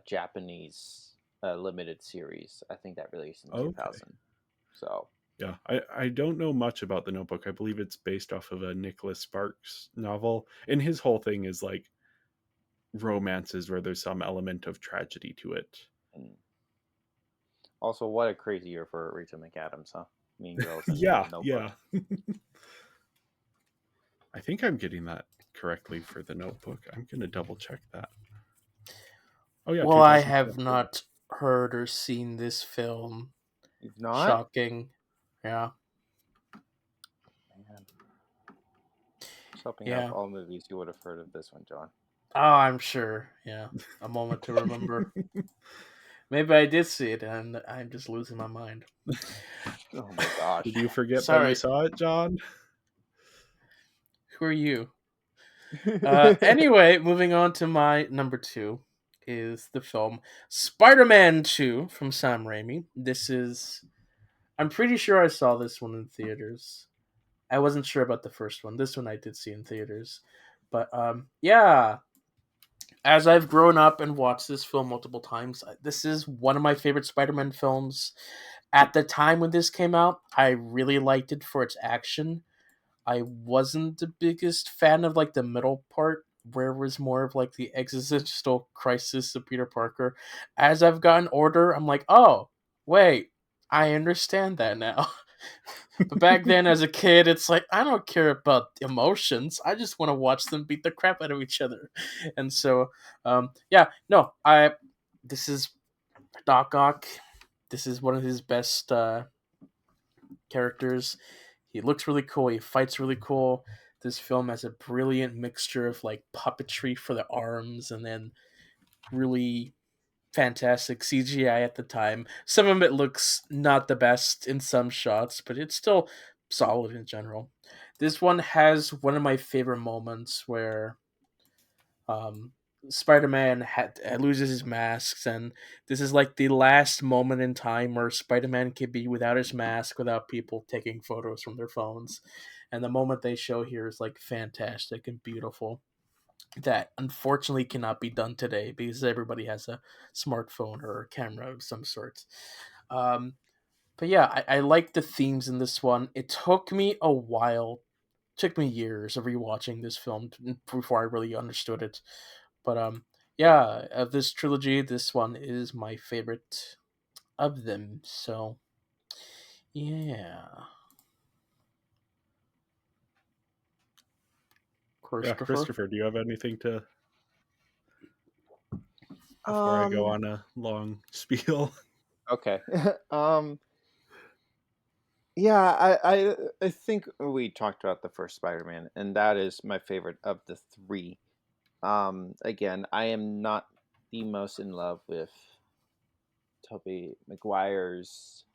Japanese limited series. I think that released in Okay. 2000. So Yeah, I don't know much about The Notebook. I believe it's based off of a Nicholas Sparks novel, and his whole thing is like romances where there's some element of tragedy to it. and also, what a crazy year for Rachel McAdams, huh? Mean Girls and The Yeah, Notebook. yeah. I think I'm getting that correctly for The Notebook. I'm gonna double check that. Oh yeah, Well, I 2004. have not heard or seen this film. You've not? Shocking. Yeah. Man. I was hoping out of Yeah. all movies you would have heard of this one, John. Oh, I'm sure. Yeah. A moment to remember. Maybe I did see it and I'm just losing my mind. Oh my gosh. Did you forget that you Sorry. saw it, John? Who are you? Anyway, moving on to my number 2 is the film Spider-Man 2 from Sam Raimi. I'm pretty sure I saw this one in theaters. I wasn't sure about the first one. This one I did see in theaters. But yeah, as I've grown up and watched this film multiple times, this is one of my favorite Spider-Man films. At the time when this came out, I really liked it for its action. I wasn't the biggest fan of like the middle part, where it was more of like the existential crisis of Peter Parker. As I've gotten older, I'm like, oh, wait, I understand that now. But back then, as a kid, it's like I don't care about emotions. I just want to watch them beat the crap out of each other. And so, yeah, no, I. This is Doc Ock. This is one of his best characters. He looks really cool. He fights really cool. This film has a brilliant mixture of like puppetry for the arms and then really fantastic CGI at the time. Some of it looks not the best in some shots, but it's still solid in general. This one has one of my favorite moments where um, Spider-Man loses his masks, and this is like the last moment in time where Spider-Man can be without his mask, without people taking photos from their phones. And the moment they show here is like fantastic and beautiful. That unfortunately cannot be done today because everybody has a smartphone or a camera of some sort. Um, but yeah, I like the themes in this one. It took me a while, took me years of rewatching this film before I really understood it. But yeah, of this trilogy, this one is my favorite of them. So yeah, Yeah, Christopher. Christopher, do you have anything to before I go Um. on a long spiel? Okay. Yeah, I think we talked about the first Spider-Man, and that is my favorite of the three. Again, I am not the most in love with Tobey Maguire's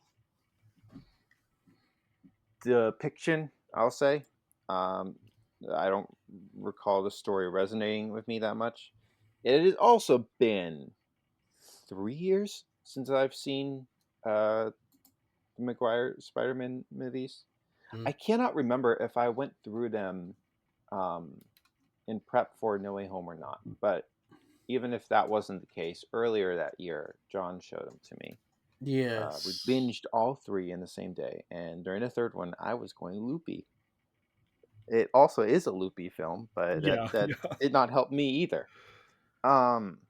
depiction, I'll say. Um, I don't recall the story resonating with me that much. It has also been 3 years since I've seen the Maguire Spider-Man movies. Mm. I cannot remember if I went through them um, in prep for No Way Home or not. But even if that wasn't the case, earlier that year, John showed them to me. We Yes. binged all three in the same day, and during the third one, I was going loopy. It also is a loopy film, but Yeah, that yeah. did not help me either. Um,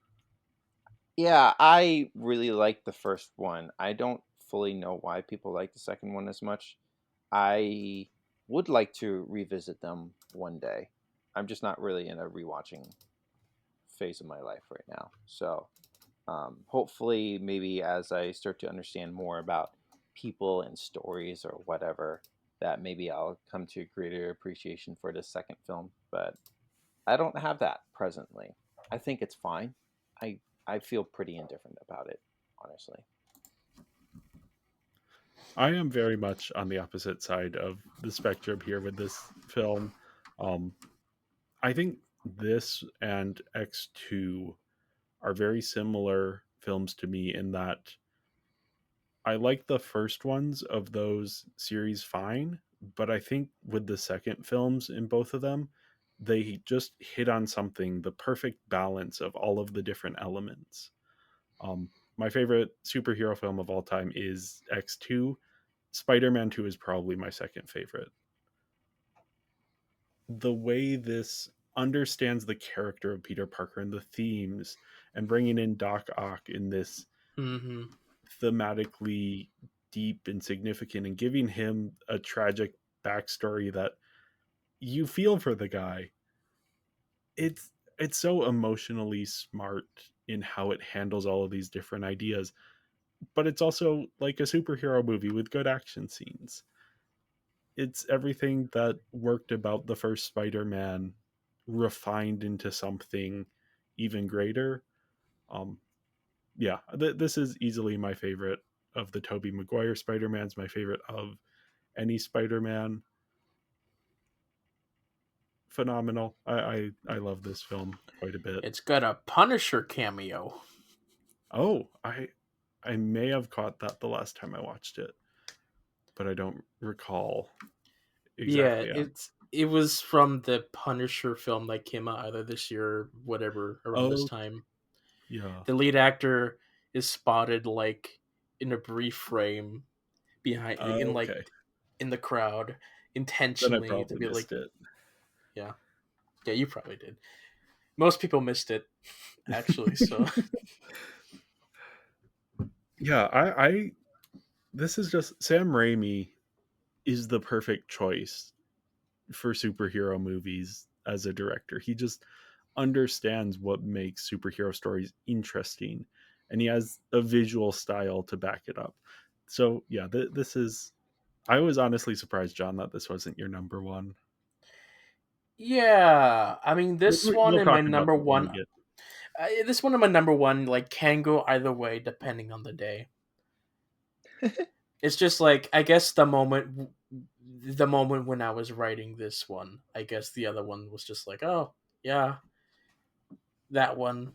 yeah, I really liked the first one. I don't fully know why people like the second one as much. I would like to revisit them one day. I'm just not really in a rewatching phase of my life right now. So, hopefully, maybe as I start to understand more about people and stories or whatever, that maybe I'll come to a greater appreciation for the second film. But I don't have that presently. I think it's fine. I I feel pretty indifferent about it, honestly. I am very much on the opposite side of the spectrum here with this film. Um, I think this and X2 are very similar films to me in that I like the first ones of those series fine, but I think with the second films in both of them, they just hit on something, the perfect balance of all of the different elements. My favorite superhero film of all time is X2. Spider Man 2 is probably my second favorite. The way this understands the character of Peter Parker and the themes, and bringing in Doc Ock in this Mm-hmm. thematically deep and significant, and giving him a tragic backstory that you feel for the guy. It's so emotionally smart in how it handles all of these different ideas, but it's also like a superhero movie with good action scenes. It's everything that worked about the first Spider-Man refined into something even greater. Um, yeah, this is easily my favorite of the Tobey Maguire Spider-Mans, my favorite of any Spider-Man. Phenomenal. I love this film quite a bit. It's got a Punisher cameo. Oh, I may have caught that the last time I watched it, but I don't recall Yeah, exactly. it was from the Punisher film that came out either this year or whatever around this Oh, time. yeah. The lead actor is spotted like in a brief frame behind in like Okay. in the crowd Then I intentionally to probably be like, missed it. yeah, yeah, you probably did. Most people missed it actually. So Yeah, I this is just Sam Raimi is the perfect choice for superhero movies as a director. He just understands what makes superhero stories interesting, and he has a visual style to back it up. So yeah, this is. I was honestly surprised, John, that this wasn't your number one. yeah, I mean this one We'll and my talk about number that when we one. get. This one and my number one like can go either way depending on the day. It's just like I guess the moment when I was writing this one, I guess the other one was just like, oh yeah, that one,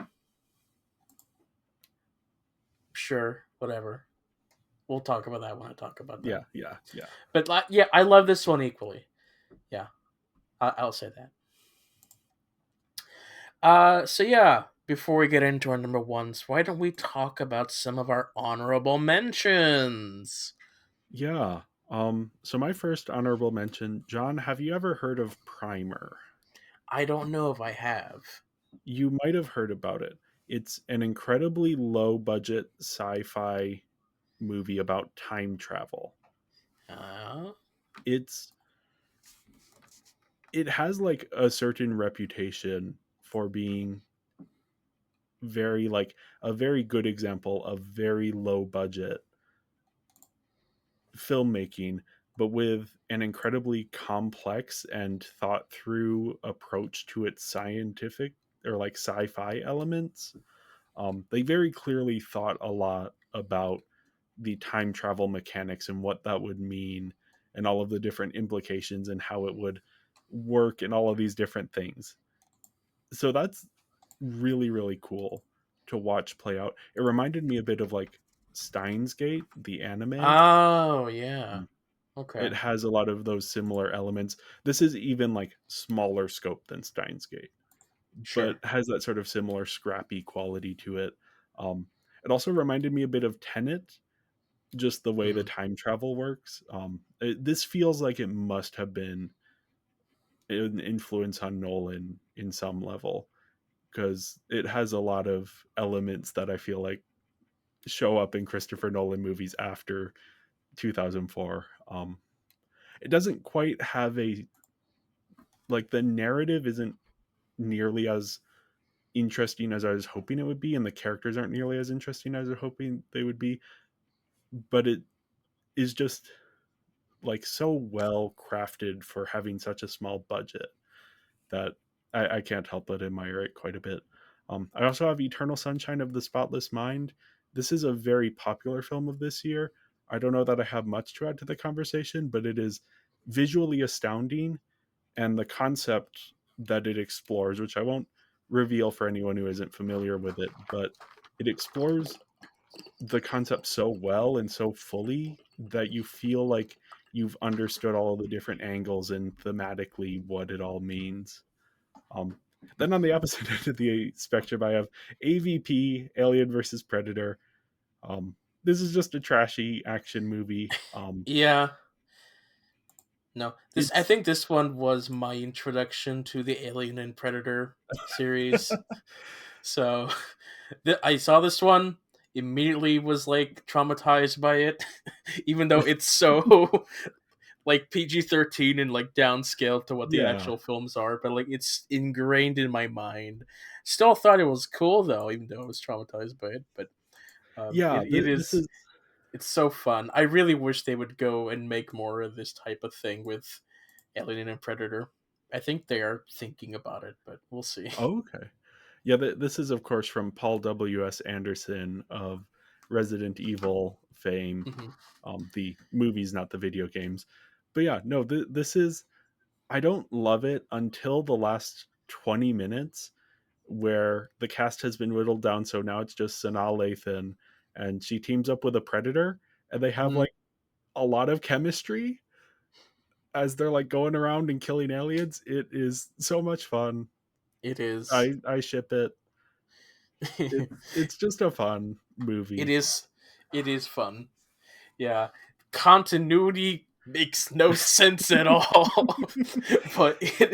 sure, whatever. We'll talk about that when I talk about that. Yeah, yeah, yeah, But like, yeah, I love this one equally. Yeah, I'll say that. So yeah, before we get into our number ones, why don't we talk about some of our honorable mentions? yeah. So my first honorable mention, John. Have you ever heard of Primer? I don't know if I have. You might have heard about it. It's an incredibly low budget sci-fi movie about time travel. Uh, It's it has like a certain reputation for being very like a very good example of very low budget filmmaking, but with an incredibly complex and thought through approach to its scientific or like sci-fi elements. They very clearly thought a lot about the time travel mechanics and what that would mean, and all of the different implications and how it would work and all of these different things. So that's really, really cool to watch play out. It reminded me a bit of like Steins Gate, the anime. oh yeah. Um, Okay. It has a lot of those similar elements. This is even like smaller scope than Steins Gate, but Sure. has that sort of similar scrappy quality to it. It also reminded me a bit of Tenet, just the way the Mm. time travel works. This feels like it must have been an influence on Nolan in some level, because it has a lot of elements that I feel like show up in Christopher Nolan movies after 2004. It doesn't quite have a, like, the narrative isn't nearly as interesting as I was hoping it would be, and the characters aren't nearly as interesting as I was hoping they would be, but it is just like so well crafted for having such a small budget that I can't help but admire it quite a bit. I also have Eternal Sunshine of the Spotless Mind. This is a very popular film of this year. I don't know that I have much to add to the conversation, but it is visually astounding, and the concept that it explores, which I won't reveal for anyone who isn't familiar with it, but it explores the concept so well and so fully that you feel like you've understood all of the different angles and thematically what it all means. Um, then on the opposite end of the spectrum, I have AVP, Alien versus Predator. This is just a trashy action movie. Yeah. No, this I It's think this one was my introduction to the Alien and Predator series. So I saw this one, immediately was like traumatized by it, even though it's so like PG-13 and like downscaled to what the yeah, actual films are, but like it's ingrained in my mind. Still thought it was cool though, even though I was traumatized by it. But yeah. it This is is it's so fun. I really wish they would go and make more of this type of thing with Alien and Predator. I think they are thinking about it, but we'll see. oh, okay. Yeah, this is of course from Paul W.S. Anderson of Resident Evil fame, Hmm. the movies, not the video games. But yeah, no, this is, I don't love it until the last 20 minutes where the cast has been whittled down. So now it's just Sanaa Lathan, and she teams up with a predator, and they have Hmm. like a lot of chemistry as they're like going around and killing aliens. It is so much fun. It is. I ship it. It's just a fun It movie. is. It is fun. Yeah, continuity makes no sense at all, but it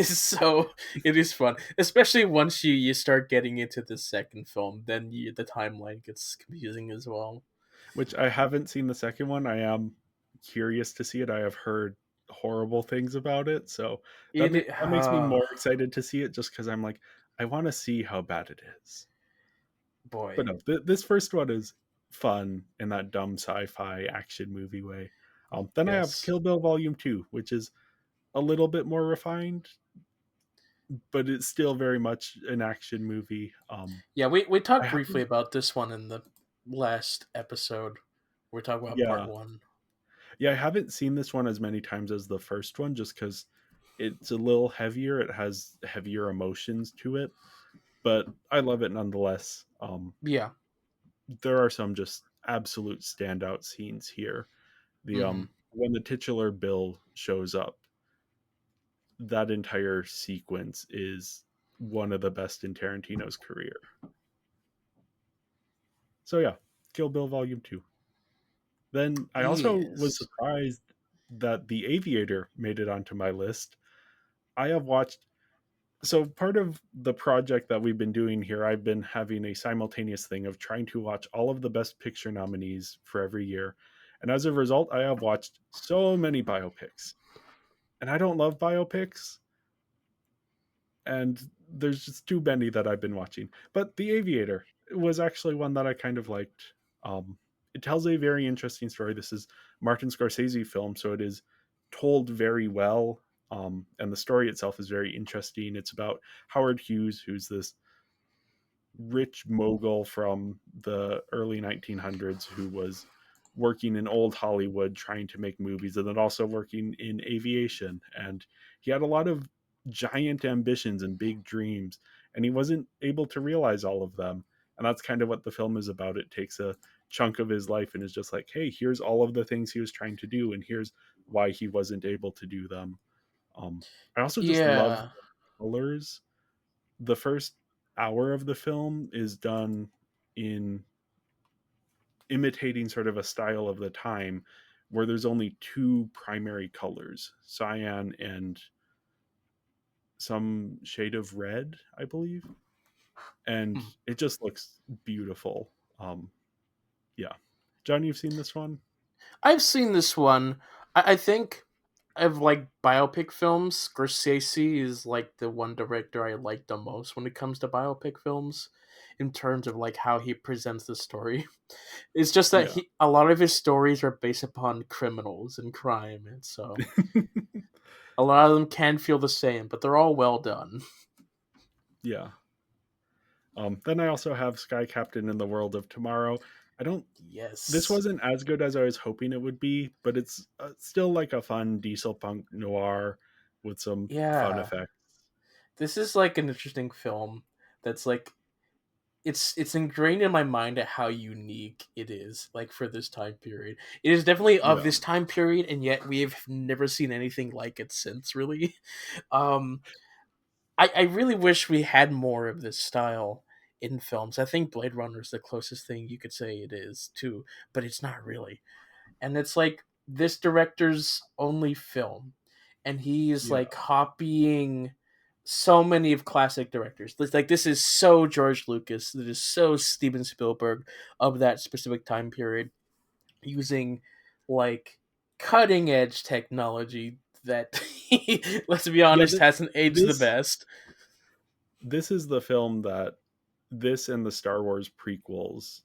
is fun, especially once you start getting into the second film. Then the timeline gets confusing as well. Which I haven't seen the second one. I am curious to see it. I have heard horrible things about it, so that makes me more excited to see it, just because I'm like, I want to see how bad it is. But boy, no, this first one is fun in that dumb sci-fi action movie way. Then I have yes. Kill Bill Volume 2, which is a little bit more refined, but it's still very much an action movie. Yeah, we I talked briefly haven't, about this one in the last episode. We talked about part yeah, one. yeah, I haven't seen this one as many times as the first one, just because it's a little heavier. It has heavier emotions to it, but I love it nonetheless. Yeah. There are some just absolute standout scenes here. The Hmm. when the titular Bill shows up, that entire sequence is one of the best in Tarantino's career. So yeah, Kill Bill Volume 2. Then I also was Yes. surprised that The Aviator made it onto my list. I have watched, so part of the project that we've been doing here, I've been having a simultaneous thing of trying to watch all of the best picture nominees for every year. And as a result, I have watched so many biopics. And I don't love biopics, and there's just too many that I've been watching. But The Aviator was actually one that I kind of liked. It tells a very interesting story. This is Martin Scorsese film, so it is told very well. And the story itself is very interesting. It's about Howard Hughes, who's this rich mogul from the early 1900s who was working in old Hollywood trying to make movies, and then also working in aviation. And he had a lot of giant ambitions and big dreams, and he wasn't able to realize all of them. And that's kind of what the film is about. It takes a chunk of his life and is just like, hey, here's all of the things he was trying to do, and here's why he wasn't able to do them. Um, I also just love Yeah. colors. The first hour of the film is done in imitating sort of a style of the time where there's only two primary colors, cyan and some shade of red, I believe, and Hmm. it just looks beautiful. Um, yeah, John, you've seen this one? I've seen this one. I think of like biopic films, Scorsese is like the one director I like the most when it comes to biopic films, in terms of like how he presents the story. It's just that Yeah. he a lot of his stories are based upon criminals and crime, and so a lot of them can feel the same, but they're all well done. Yeah. Then I also have Sky Captain in the World of Tomorrow. I don't. This Yes. wasn't as good as I was hoping it would be, but it's still like a fun diesel punk noir with some fun Yeah. effects. This is like an interesting film that's like it's ingrained in my mind at how unique it is like for this time period. It is definitely of Yeah. this time period, and yet we've never seen anything like it since, really. um I really wish we had more of this style in films. I think Blade Runner is the closest thing you could say it is too, but it's not really. And it's like this director's only film, and he's Yeah. like copying so many of classic directors. Like this is so George Lucas. It is so Steven Spielberg of that specific time period, using like cutting edge technology that let's be Yeah. honest hasn't aged the This best. this is the film that this and the Star Wars prequels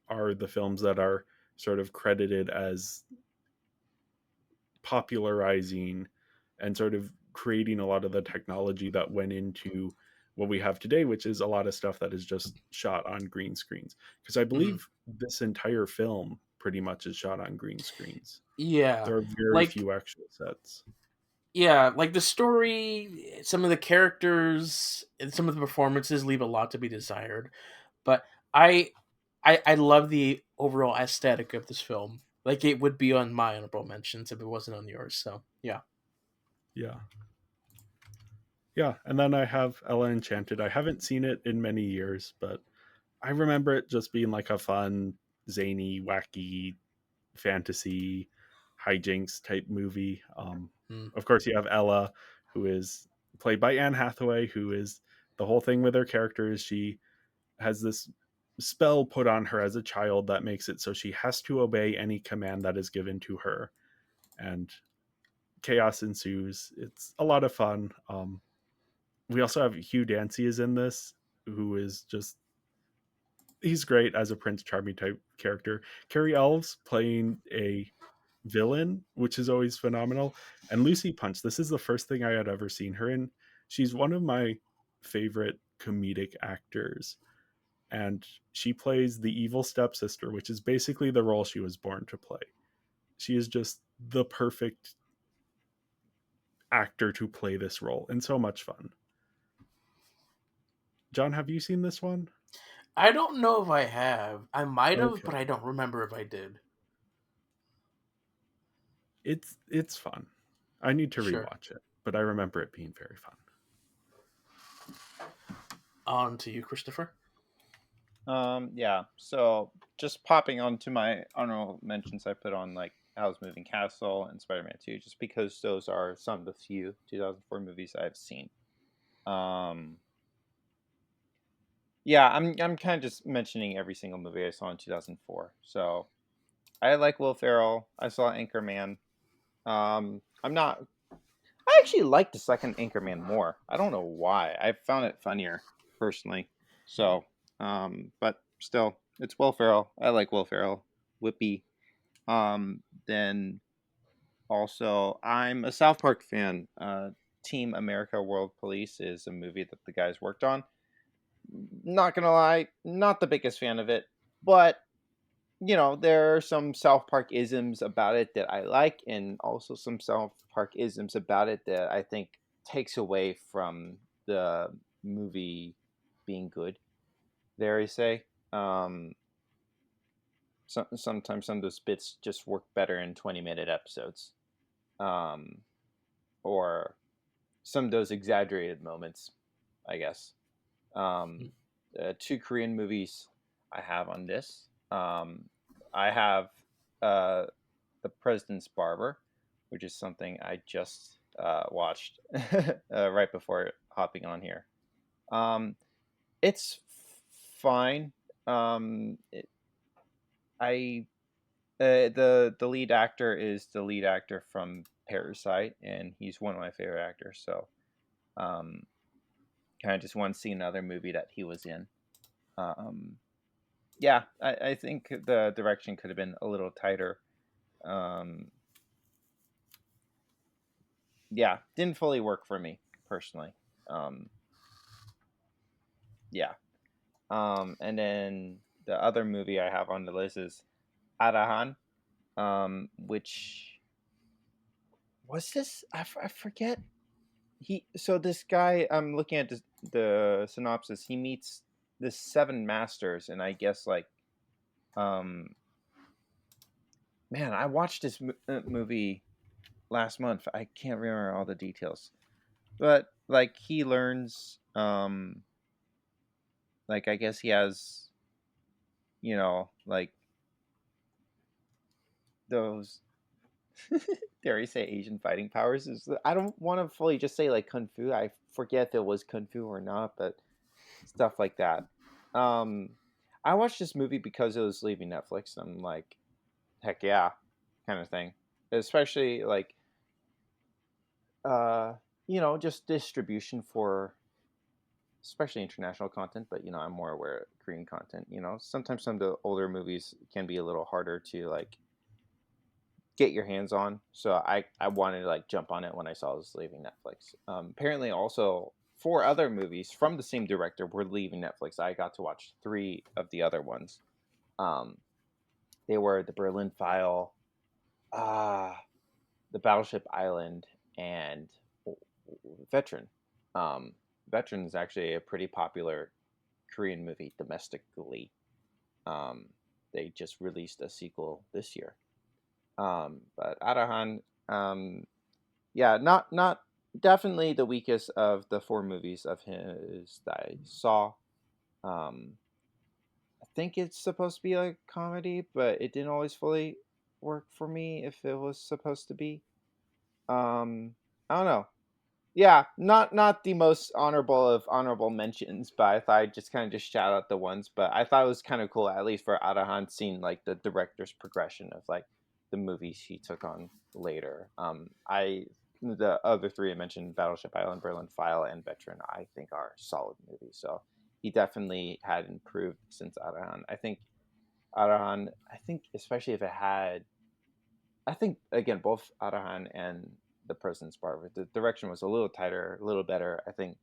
are the films that are sort of credited as popularizing and sort of creating a lot of the technology that went into what we have today, which is a lot of stuff that is just shot on green screens. Because I Mhm. believe this entire film pretty much is shot on green screens. Yeah, There are very like few actual sets. yeah, like the story, some of the characters, and some of the performances leave a lot to be desired. But I, I love the overall aesthetic of this film. Like it would be on my honorable mentions if it wasn't on yours. So yeah. Yeah. Yeah. And then I have Ella Enchanted. I haven't seen it in many years, but I remember it just being like a fun, zany, wacky fantasy hijinks type movie. Mm. Of course, you have Ella, who is played by Anne Hathaway, who is the whole thing with her character is she has this spell put on her as a child that makes it so she has to obey any command that is given to her, and chaos ensues. It's a lot of fun. We also have Hugh Dancy is in this, who is just he's great as a Prince Charming type character. Carrie Elves playing a villain, which is always phenomenal. And Lucy Punch, this is the first thing I had ever seen her in. She's one of my favorite comedic actors. And she plays the evil stepsister, which is basically the role she was born to play. She is just the perfect actor to play this role and so much fun. John, have you seen this one? I don't know if I have. I might have, Okay. but I don't remember if I did. It's fun. I need to Sure. rewatch it, but I remember it being very fun. On to you, Christopher. Yeah. So just popping onto my honorable mentions, I put on like Howl's Moving Castle and Spider-Man 2, just because those are some of the few 2004 movies I've seen. Um, yeah, I'm kind of just mentioning every single movie I saw in 2004. So I like Will Ferrell. I saw Anchorman. I'm not. I actually like the second Anchorman more. I don't know why. I found it funnier personally. So, but still, it's Will Ferrell. I like Will Ferrell. Whippy. Then also, I'm a South Park fan. Team America World Police is a movie that the guys worked on. Not gonna lie, not the biggest fan of it, but there are some South Park isms about it that I like, and also some South Park isms about it that I think takes away from the movie being good. There, I say. Sometimes some of those bits just work better in 20-minute episodes, um, or some of those exaggerated moments, I guess. Um, two Korean movies I have on this. I have uh, The President's Barber, which is something I just watched right before hopping on here. It's fine. I the lead actor is the lead actor from Parasite, and he's one of my favorite actors. So, um, kind of just want to see another movie that he was in. Um, yeah, I think the direction could have been a little tighter. Um, yeah, didn't fully work for me personally. Um, yeah. And then the other movie I have on the list is Arahan, which was this? I forget. This guy, I'm looking at the synopsis. He meets the seven masters, and I guess like, um, man, I watched this movie last month. I can't remember all the details, but like he learns, like I guess he has, like those dare I say Asian fighting powers. I don't want to fully just say like kung fu. I forget if it was kung fu or not, but stuff like that. Um, I watched this movie because it was leaving Netflix. I'm like, heck yeah, kind of thing. Especially like, uh, just distribution for especially international content. But I'm more aware of Korean content. Sometimes some of the older movies can be a little harder to like get your hands on. So I wanted to like jump on it when I saw it was leaving Netflix. Apparently, also four other movies from the same director were leaving Netflix. I got to watch three of the other ones. Um, they were The Berlin File, uh, The Battleship Island, and Veteran. Um, Veteran is actually a pretty popular Korean movie domestically. Um, they just released a sequel this year. But Arahan, yeah, not definitely the weakest of the four movies of his that I saw. Um, I think it's supposed to be a comedy, but it didn't always fully work for me if it was supposed to be. I don't know. Yeah, not the most honorable of honorable mentions, but I thought I'd just kind of just shout out the ones. But I thought it was kind of cool, at least for Arahan, seeing like the director's progression of like the movies he took on later. I the other three I mentioned, Battleship Island, Berlin File, and Veteran, I think are solid movies. So he definitely had improved since Arahan. I think especially if it had, I think again both Arahan and the President's Bar, the direction was a little tighter, a little better. I think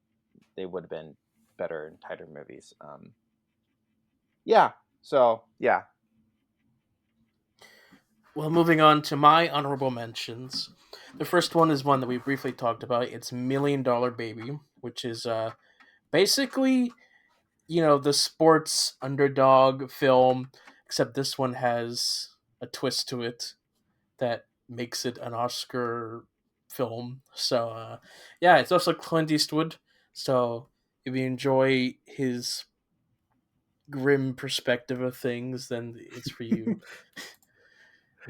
they would have been better and tighter movies. Yeah. So yeah. Well, moving on to my honorable mentions. The first one is one that we briefly talked about. It's Million Dollar Baby, which is basically, the sports underdog film, except this one has a twist to it that makes it an Oscar film. So, yeah, it's also Clint Eastwood. So, if you enjoy his grim perspective of things, then it's for you.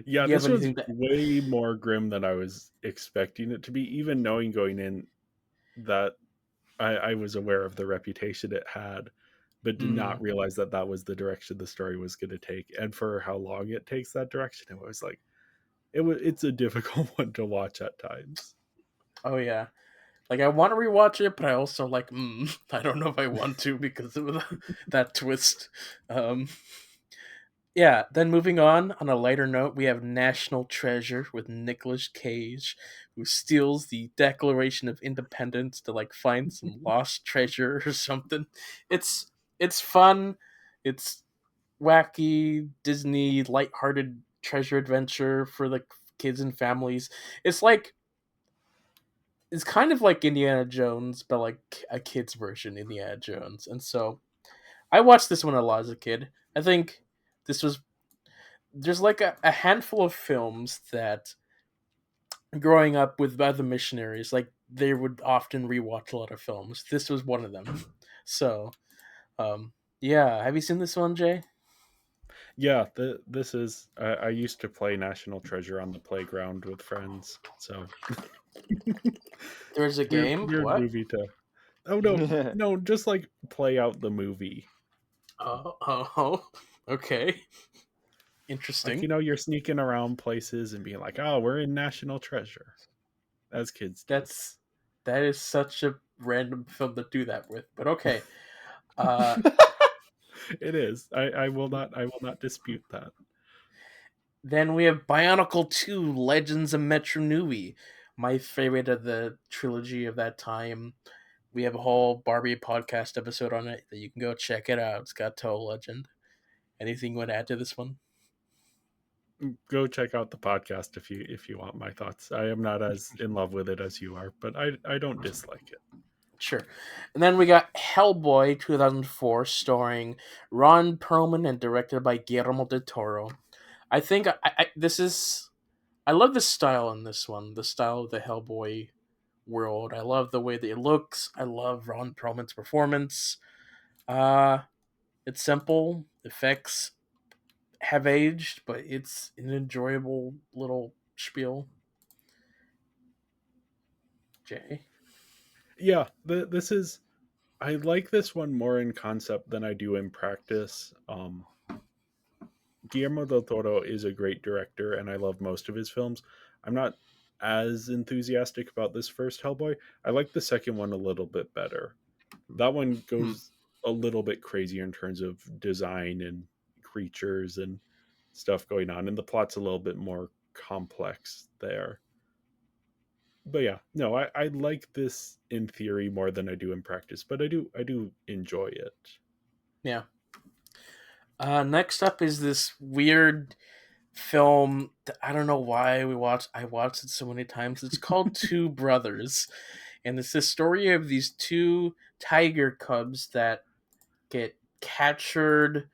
Yeah, Do you have this was anything to? way more grim than I was expecting it to be, even knowing going in that I was aware of the reputation it had, but did Mm. not realize that that was the direction the story was going to take. And for how long it takes that direction, it was like, it's a difficult one to watch at times. Oh yeah, like I want to rewatch it, but I also like, I don't know if I want to because of that twist. Um, yeah. Then moving on a lighter note, we have National Treasure with Nicolas Cage, who steals the Declaration of Independence to like find some lost treasure or something. It's fun. It's wacky Disney lighthearted treasure adventure for the kids and families. It's like it's kind of like Indiana Jones, but like a kid's version Indiana Jones. And so I watched this one a lot as a kid. I think this was there's like a handful of films that growing up with other missionaries, like they would often rewatch a lot of films. This was one of them. So yeah, have you seen this one, Jay? Yeah, this is. I used to play National Treasure on the playground with friends, so There's a game. weird What? movie to. Oh no, just like play out the movie. Oh, okay, Like, interesting. you're sneaking around places and being like, "Oh, we're in National Treasure," as kids do. That is such a random film to do that with, but okay. Uh, It is. I will not dispute that. then we have Bionicle 2: Legends of Metro Nui, my favorite of the trilogy of that time. We have a whole Barbie podcast episode on it that you can go check it out. It's got Total Legend. Anything you want to add to this one? Go check out the podcast if you want my thoughts. I am not as in love with it as you are, but I don't dislike it. Sure. And then we got Hellboy 2004, starring Ron Perlman and directed by Guillermo del Toro. I think this is. I love the style in this one, the style of the Hellboy world. I love the way that it looks. I love Ron Perlman's performance. Uh, it's simple. Effects have aged, but it's an enjoyable little spiel. Jay. Yeah, this is. I like this one more in concept than I do in practice. Guillermo del Toro is a great director, and I love most of his films. I'm not as enthusiastic about this first Hellboy. I like the second one a little bit better. That one Hmm. goes a little bit crazier in terms of design and creatures and stuff going on, and the plot's a little bit more complex there. But yeah, no, I like this in theory more than I do in practice, but I do enjoy it. Yeah. Next up is this weird film that I don't know why I watched it so many times. It's called Two Brothers, and it's the story of these two tiger cubs that get captured,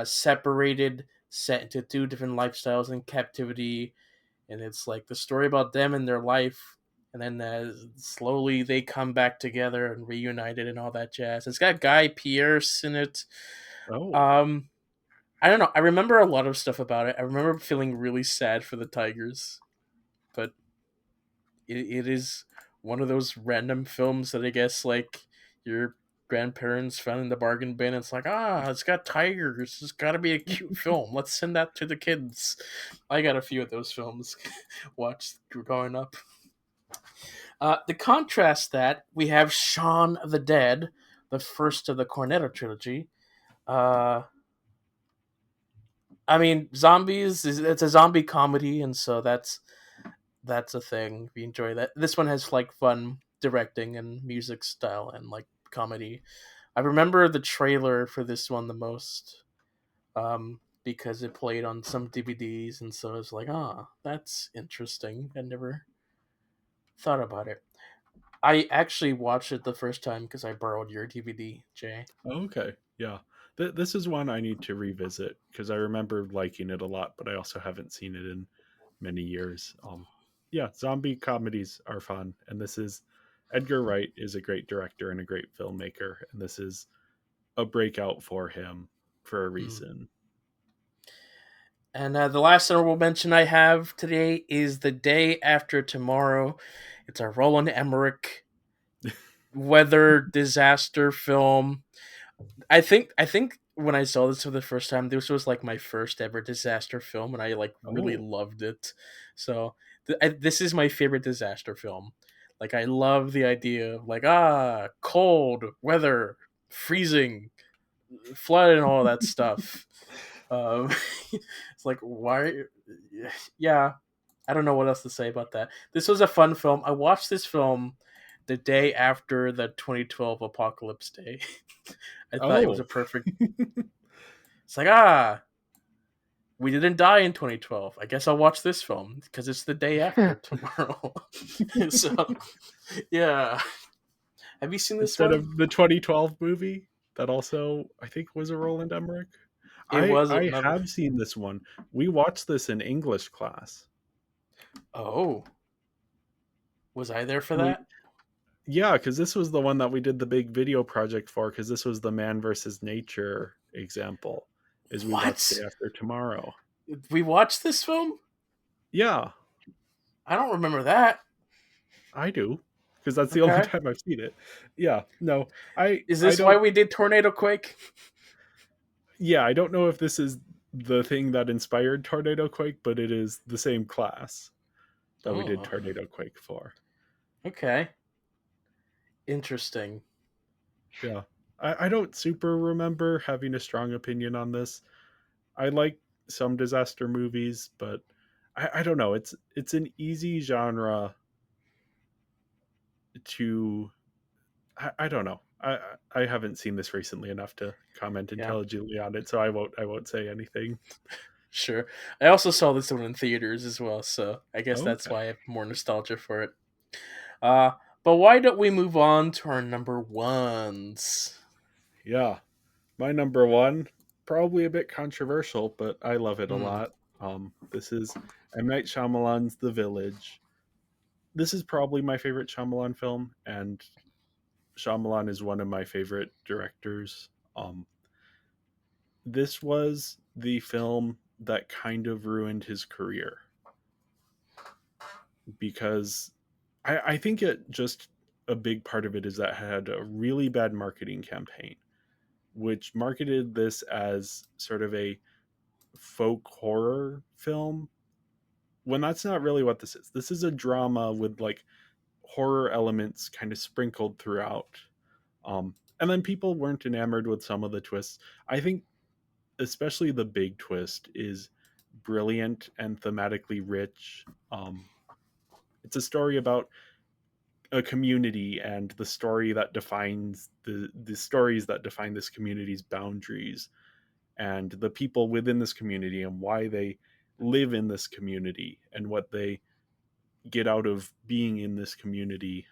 separated, set into two different lifestyles in captivity, and it's like the story about them and their life. And then slowly they come back together and reunited and all that jazz. It's got Guy Pearce in it. Oh, Um, I don't know. I remember a lot of stuff about it. I remember feeling really sad for the Tigers, but it is one of those random films that I guess like your grandparents found in the bargain bin. It's like, it's got tigers. It's got to be a cute film. Let's send that to the kids. I got a few of those films watched growing up. To contrast that, we have Shaun of the Dead, the first of the Cornetto trilogy. Uh, I mean, zombies. It's a zombie comedy, and so that's a thing. We enjoy that. This one has like fun directing and music style and like comedy. I remember the trailer for this one the most, because it played on some DVDs, and so I was like, that's interesting. I never thought about it. I actually watched it the first time because I borrowed your DVD, Jay. okay, yeah. This is one I need to revisit because I remember liking it a lot, but I also haven't seen it in many years. Yeah, zombie comedies are fun, and this is Edgar Wright is a great director and a great filmmaker, and this is a breakout for him for a Hmm. reason. And the last honorable mention I have today is The Day After Tomorrow. It's a Roland Emmerich weather disaster film. I think when I saw this for the first time, this was like my first ever disaster film, and I like really Oh, loved it. So this is my favorite disaster film. Like I love the idea of like cold weather, freezing, flood, and all that stuff. Um, it's like why? Yeah, I don't know what else to say about that. This was a fun film. I watched this film the day after the 2012 Apocalypse Day. I thought it was oh, a perfect. It's like we didn't die in 2012. I guess I'll watch this film because it's the day after tomorrow. So yeah, have you seen this instead one? of the 2012 movie that also I think was a Roland Emmerich. It I was I another. have seen this one. We watched this in English class. Oh, was I there for We that? Yeah, because this was the one that we did the big video project for. Because this was the man versus nature example. Is we watched Day What? After Tomorrow. We watched this film? Yeah, I don't remember that. I do. because that's the only Okay. time I've seen it. Yeah, no, I Is I this why don't. we did Tornado Quake? Yeah, I don't know if this is the thing that inspired Tornado Quake, but it is the same class that we did Oh, Tornado Quake for. okay. Interesting. Yeah, I don't super remember having a strong opinion on this. I like some disaster movies, but I don't know. It's an easy genre to. I don't know. I haven't seen this recently enough to comment Yeah, intelligently on it, so I won't say anything. sure. I also saw this one in theaters as well, so I guess that's Okay. why I have more nostalgia for it. Uh, but why don't we move on to our number ones? Yeah. My number one, probably a bit controversial, but I love it a Hmm. lot. This is M. Night Shyamalan's The Village. This is probably my favorite Shyamalan film, and Shyamalan is one of my favorite directors. This was the film that kind of ruined his career because I think it just a big part of it is that it had a really bad marketing campaign, which marketed this as sort of a folk horror film when that's not really what this is. This is a drama with like horror elements kind of sprinkled throughout. And then people weren't enamored with some of the twists. I think especially the big twist is brilliant and thematically rich. It's a story about a community and the story that defines the stories that define this community's boundaries and the people within this community and why they live in this community and what they get out of being in this community.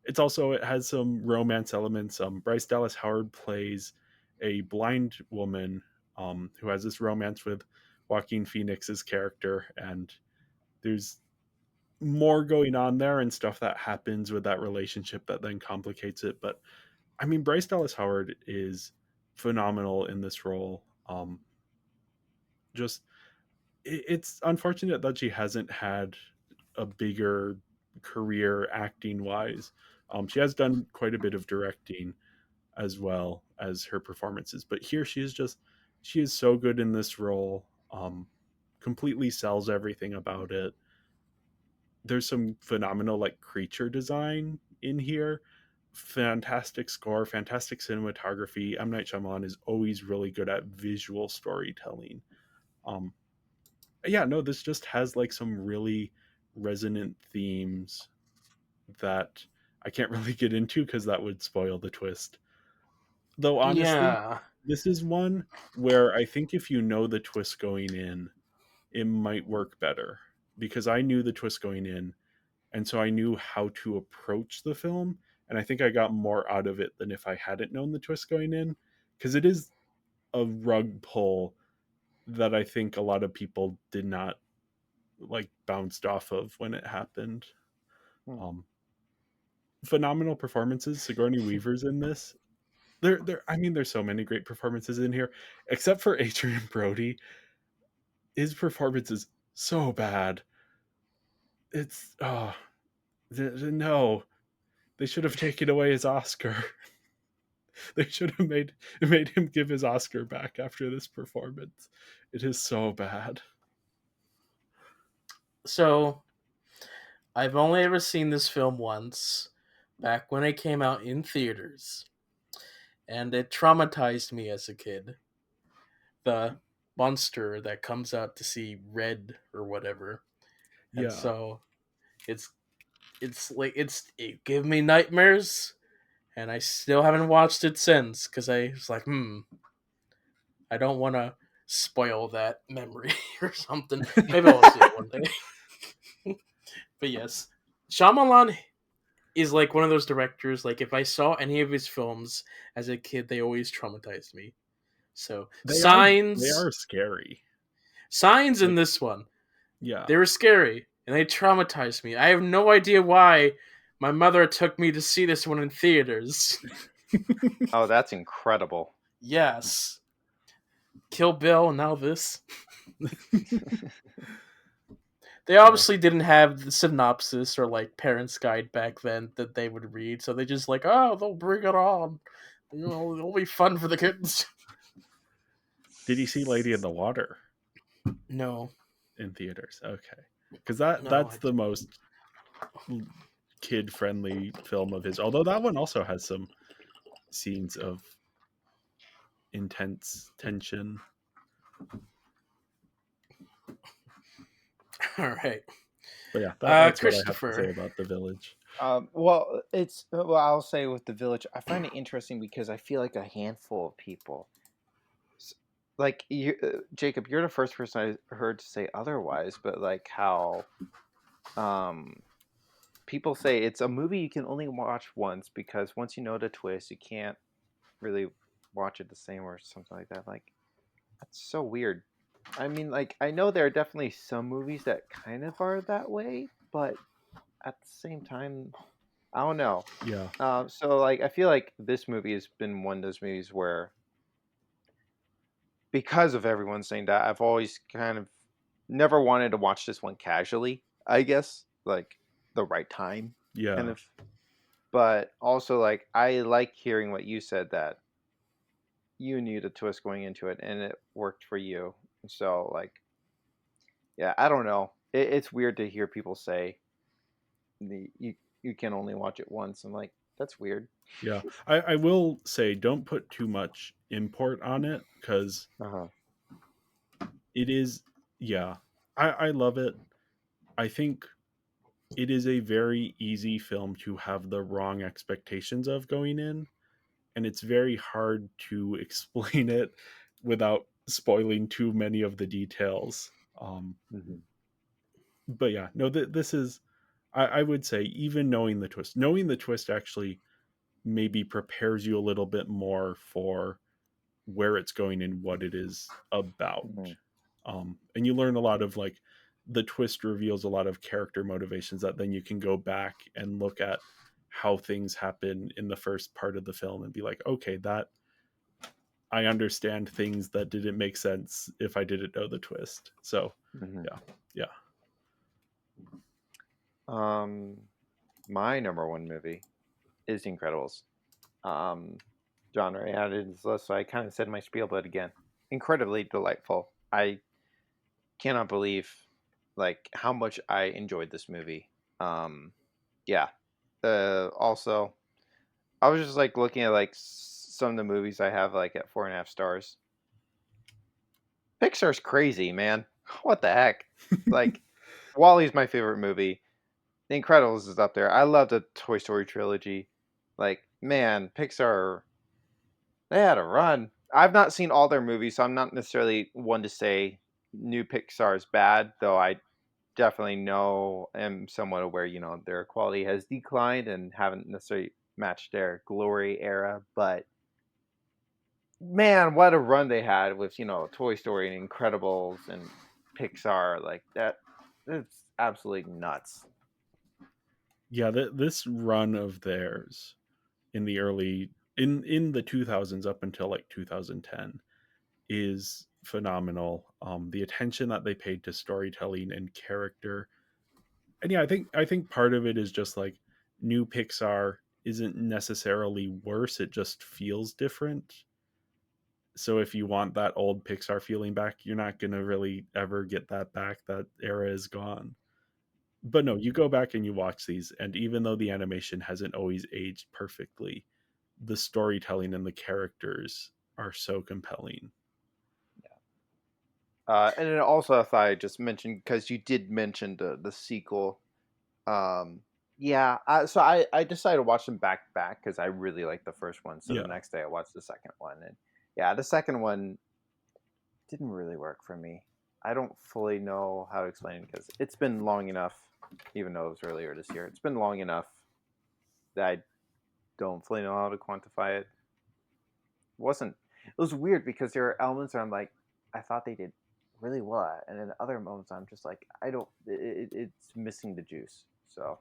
It has some romance elements. Bryce Dallas Howard plays a blind woman who has this romance with Joaquin Phoenix's character, and there's more going on there and stuff that happens with that relationship that then complicates it. But I mean, Bryce Dallas Howard is phenomenal in this role. Just it's unfortunate that she hasn't had a bigger career acting wise. She has done quite a bit of directing as well as her performances, but here she is so good in this role. Completely sells everything about it. There's some phenomenal like creature design in here. Fantastic score, fantastic cinematography. M. Night Shyamalan is always really good at visual storytelling. Um, yeah, no, this just has like some really resonant themes that I can't really get into because that would spoil the twist. Though honestly, Yeah. this is one where I think if you know the twist going in, it might work better because I knew the twist going in, and so I knew how to approach the film, and I think I got more out of it than if I hadn't known the twist going in because it is a rug pull that I think a lot of people did not like bounced off of when it happened. Hmm. Um, Phenomenal performances. Sigourney Weaver's in this. I mean, there's so many great performances in here, except for Adrian Brody. His performance is so bad. It's no. They should have taken away his Oscar. They should have made him give his Oscar back after this performance. It is so bad. So I've only ever seen this film once, back when it came out in theaters, and it traumatized me as a kid. The monster that comes out to see red or whatever, and Yeah. so it's it gave me nightmares, and I still haven't watched it since because I was like, I don't want to spoil that memory or something. Maybe I'll see it one day. But yes, Shyamalan is like one of those directors. Like if I saw any of his films as a kid, they always traumatized me. So They Signs, are scary. Signs in Like, this one, yeah. they were scary and they traumatized me. I have no idea why my mother took me to see this one in theaters. Oh, that's incredible. Yes, Kill Bill, and now this. They obviously didn't have the synopsis or like parents' guide back then that they would read, so they just like, oh, they'll bring it on. You know, it'll be fun for the kids. Did you see Lady in the Water No, in theaters? Okay, because no, that's the most kid friendly film of his. Although that one also has some scenes of intense tension. all right. But yeah, that's what I have to say Christopher. about The Village. Well, I'll say with The Village, I find it interesting because I feel like a handful of people, like you, Jacob, you're the first person I heard to say otherwise. But like how, um, people say it's a movie you can only watch once because once you know the twist, you can't really watch it the same or something like that. Like that's so weird. I mean, like I know there are definitely some movies that kind of are that way, but at the same time, I don't know. Yeah, So like I feel like this movie has been one of those movies where because of everyone saying that, I've always kind of never wanted to watch this one casually, I guess, like the right time kind yeah, of. But also like I like hearing what you said that you knew the twist going into it and it worked for you. So like yeah, I don't know. It's weird to hear people say you can only watch it once. I'm like, that's weird. yeah. I will say, don't put too much import on it because Uh-huh. it is. Yeah, I love it. I think it is a very easy film to have the wrong expectations of going in, and it's very hard to explain it without spoiling too many of the details. Hmm. But yeah, no, this is. I would say even knowing the twist actually maybe prepares you a little bit more for where it's going and what it is about. Hmm. And you learn a lot of like the twist reveals a lot of character motivations that then you can go back and look at how things happen in the first part of the film and be like, okay, that I understand things that didn't make sense if I didn't know the twist. So Hmm. yeah, yeah, Um, my number one movie is The Incredibles. Um, John already added this list, so I kind of said my spiel, but again, incredibly delightful. I cannot believe like how much I enjoyed this movie. Um, yeah. Also, I was just like looking at like some of the movies I have like at 4.5 stars. Pixar's crazy, man. What the heck? Like, Wally's my favorite movie. The Incredibles is up there. I love the Toy Story trilogy. Like, man, Pixar, they had a run. I've not seen all their movies, so I'm not necessarily one to say new Pixar is bad, though I definitely know am somewhat aware, their quality has declined and haven't necessarily matched their glory era. But man, what a run they had with, Toy Story and Incredibles and Pixar. Like that, it's absolutely nuts. yeah. This run of theirs in the early in the 2000s up until like 2010 is phenomenal. The attention that they paid to storytelling and character, and yeah, I think part of it is just like new Pixar isn't necessarily worse; it just feels different. So if you want that old Pixar feeling back, you're not gonna really ever get that back. That era is gone. But no, you go back and you watch these, and even though the animation hasn't always aged perfectly, the storytelling and the characters are so compelling. And then also, I thought I just mentioned because you did mention the sequel. Um, yeah, so I decided to watch them back to back because I really liked the first one. So the Yeah. next day I watched the second one, and yeah, the second one didn't really work for me. I don't fully know how to explain it because it's been long enough, even though it was earlier this year. It's been long enough that I don't fully know how to quantify it. Wasn't It was weird because there are elements where I'm like, I thought they did really well, and then other moments I'm just like, I don't. It's missing the juice. So,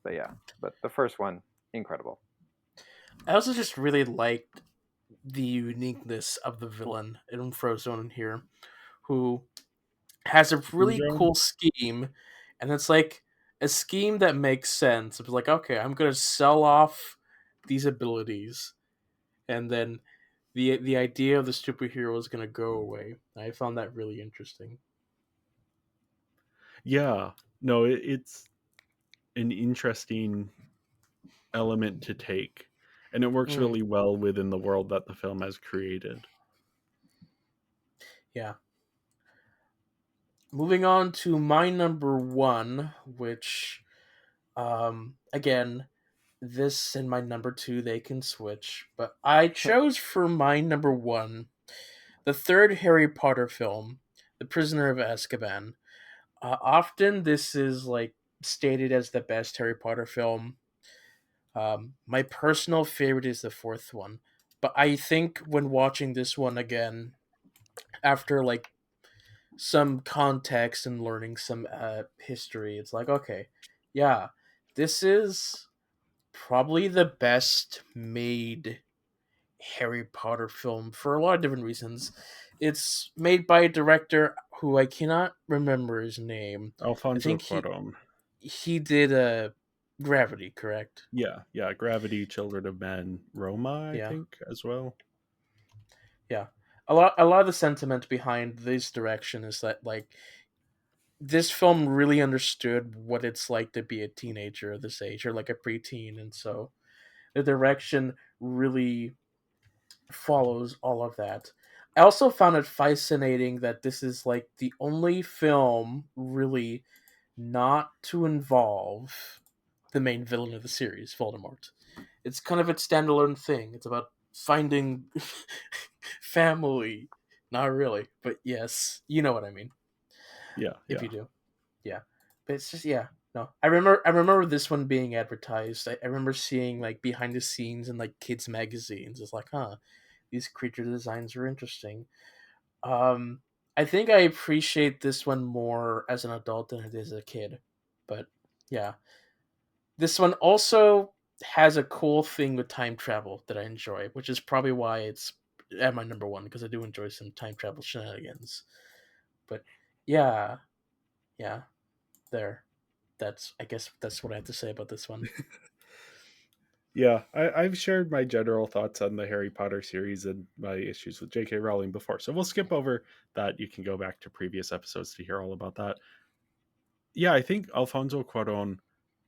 but yeah, but the first one, incredible. I also just really liked the uniqueness of the villain in Frozone here, who has a really Syndrome. cool scheme, and it's like a scheme that makes sense. It's like, okay, I'm gonna sell off these abilities, and then the idea of the superhero is gonna go away. I found that really interesting. Yeah, no, it's an interesting element to take, and it works Mm, really well within the world that the film has created. yeah. Moving on to my number one, which again, this and my number two they can switch, but I chose for my number one the third Harry Potter film, The Prisoner of Azkaban. Often this is like stated as the best Harry Potter film. My personal favorite is the fourth one, but I think when watching this one again, after like some context and learning some history, it's like, okay, yeah, this is probably the best made Harry Potter film for a lot of different reasons. It's made by a director who I cannot remember his name. I Alfonso think Cuarón. he did Gravity, correct? Yeah, yeah, Gravity, Children of Men, Roma, I Yeah, think, as well. yeah. A lot of the sentiment behind this direction is that like this film really understood what it's like to be a teenager of this age or like a preteen, and so the direction really follows all of that. I also found it fascinating that this is like the only film really not to involve the main villain of the series, Voldemort. It's kind of its standalone thing. It's about finding family. Not really, but yes, you know what I mean. Yeah, If yeah. you do, yeah. But it's just yeah. No, I remember this one being advertised. I remember seeing like behind the scenes in like kids magazines. It's like, huh, these creature designs are interesting. Um, I think I appreciate this one more as an adult than I did as a kid. But yeah, this one also has a cool thing with time travel that I enjoy, which is probably why it's at my number one because I do enjoy some time travel shenanigans. But yeah, yeah, there. That's I guess that's what I have to say about this one. Yeah, I've shared my general thoughts on the Harry Potter series and my issues with J.K. Rowling before, so we'll skip over that. You can go back to previous episodes to hear all about that. Yeah, I think Alfonso Cuarón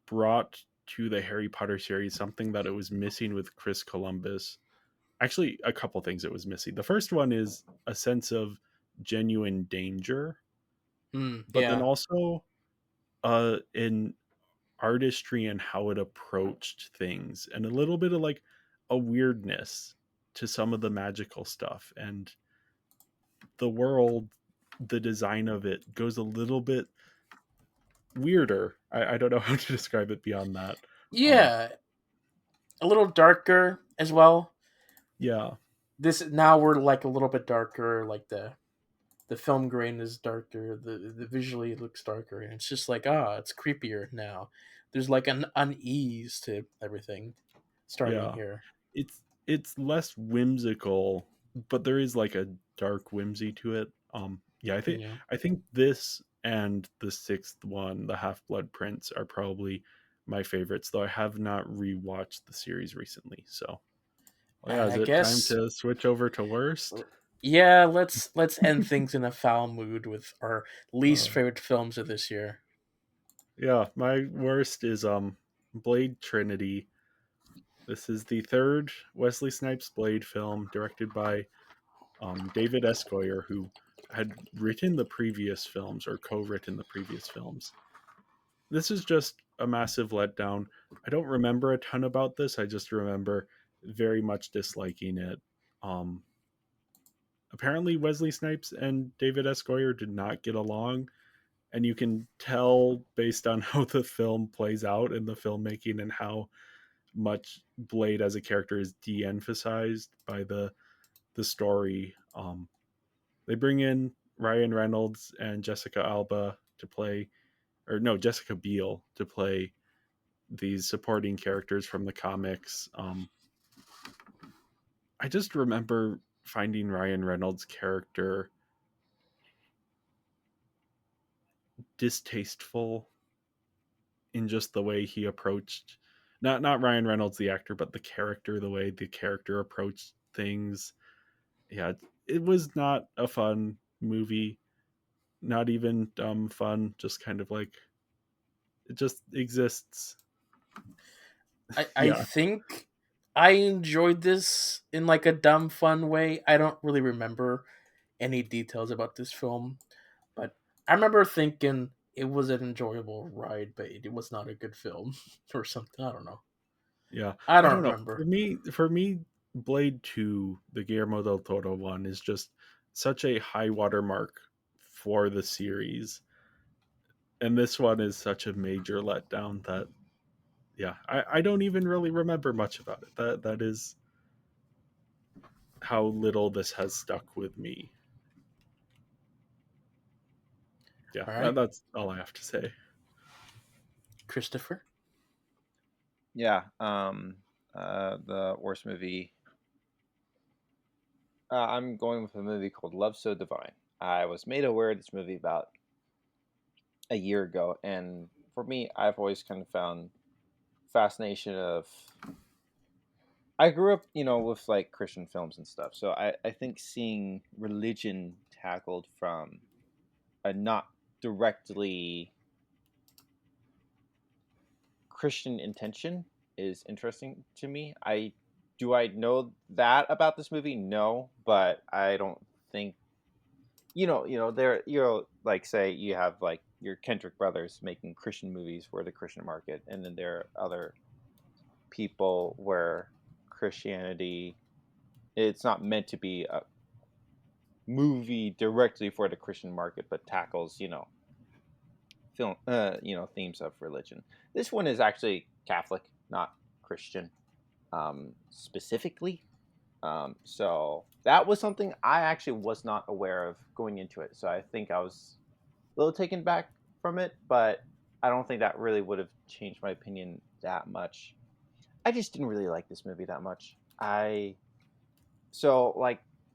brought to the Harry Potter series something that it was missing with Chris Columbus. Actually, a couple things it was missing. The first one is a sense of genuine danger, but then Yeah, also in artistry and how it approached things, and a little bit of like a weirdness to some of the magical stuff, and the world, the design of it goes a little bit weirder. I don't know how to describe it beyond that. um yeah, a little darker as well. yeah, This now we're like a little bit darker, like the film grain is darker, the visually it looks darker, and it's just like it's creepier now. There's like an unease to everything starting yeah, here. it's less whimsical, but there is like a dark whimsy to it. Yeah, Yeah, I think this and the sixth one, the Half Blood Prince, are probably my favorites, though I have not rewatched the series recently. So well, yeah, and is I it time guess to switch over to worst? yeah, let's end things in a foul mood with our least uh, favorite films of this year. yeah, my worst is Blade Trinity. This is the third Wesley Snipes Blade film, directed by David S. Goyer, who had written the previous films or co-written the previous films. This is just a massive letdown. I don't remember a ton about this. I just remember very much disliking it. Um, Apparently, Wesley Snipes and David S. Goyer did not get along, and you can tell based on how the film plays out in the filmmaking and how much Blade as a character is de-emphasized by the story. They bring in Ryan Reynolds and Jessica Alba to play, or no, Jessica Biel to play these supporting characters from the comics. I just remember finding Ryan Reynolds' character distasteful in just the way he approached not Ryan Reynolds the actor, but the character, the way the character approached things. Yeah, it was not a fun movie, not even fun, just kind of like it just exists. I think I enjoyed this in like a dumb fun way. I don't really remember any details about this film, but I remember thinking it was an enjoyable ride, but it was not a good film or something. I don't know. Yeah, I I don't don't know. remember. For me, Blade 2, the Guillermo del Toro one, is just such a high watermark for the series. And this one is such a major letdown that yeah, I don't even really remember much about it. That is how little this has stuck with me. Yeah, All right, that's all I have to say. Christopher. Yeah. The worst movie. I'm going with a movie called Love So Divine. I was made aware of this movie about a year ago, and for me, I've always kind of found fascination of. I grew up, with like Christian films and stuff, so I think seeing religion tackled from a not directly Christian intention is interesting to me. I know that about this movie? No, but I don't think there like say you have like your Kendrick brothers making Christian movies for the Christian market, and then there are other people where Christianity it's not meant to be a movie directly for the Christian market, but tackles film themes of religion. This one is actually Catholic, not Christian, specifically. So that was something I actually was not aware of going into it. So I think I was a little taken back from it, but I don't think that really would have changed my opinion that much. I just didn't really like this movie that much. Like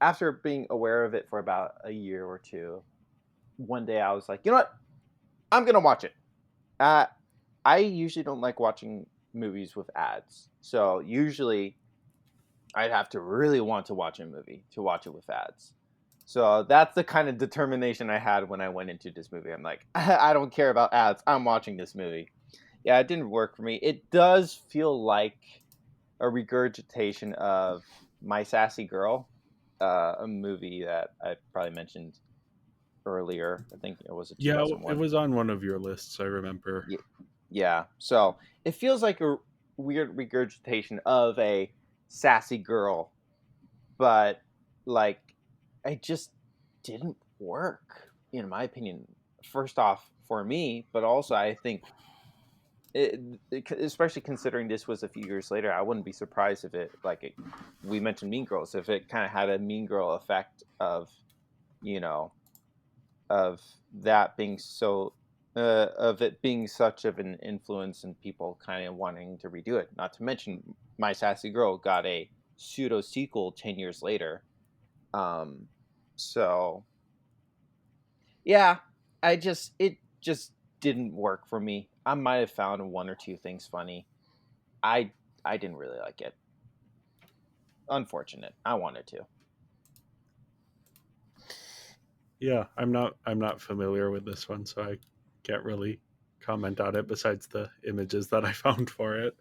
after being aware of it for about a year or two, one day I was like, you know what? I'm gonna watch it. Uh, I usually don't like watching movies with ads. So usually I'd have to really want to watch a movie to watch it with ads. So that's the kind of determination I had when I went into this movie. I'm like, I don't care about ads. I'm watching this movie. Yeah, it didn't work for me. It does feel like a regurgitation of My Sassy Girl, a movie that I probably mentioned earlier. I think it was a Yeah, it 2001. was on one of your lists, I remember. Yeah. So it feels like a weird regurgitation of a sassy girl, but like it just didn't work in my opinion. First off, for me, but also I think, especially considering this was a few years later, I wouldn't be surprised if we mentioned Mean Girls, if it kind of had a Mean Girl effect of, you know, of that being so of it being such of an influence and people kind of wanting to redo it. Not to mention, My Sassy Girl got a pseudo sequel 10 years later. Um, so yeah, it just didn't work for me. I might have found one or two things funny. I I didn't really like it. Unfortunate. I wanted to. Yeah, I'm not familiar with this one, so I can't really comment on it besides the images that I found for it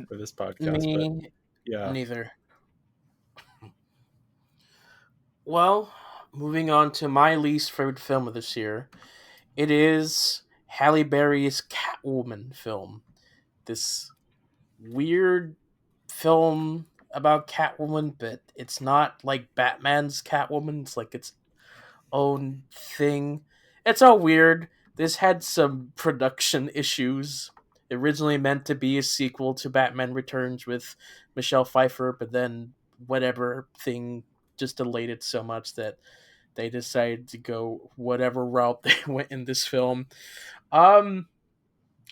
for this podcast. But Me yeah, neither. Well, moving on to my least favorite film of this year, it is Halle Berry's Catwoman film. This weird film about Catwoman, but it's not like Batman's Catwoman. It's like its own thing. It's all weird. This had some production issues. Originally meant to be a sequel to Batman Returns with Michelle Pfeiffer, but then whatever thing just delayed it so much that they decided to go whatever route they went in this film. Um,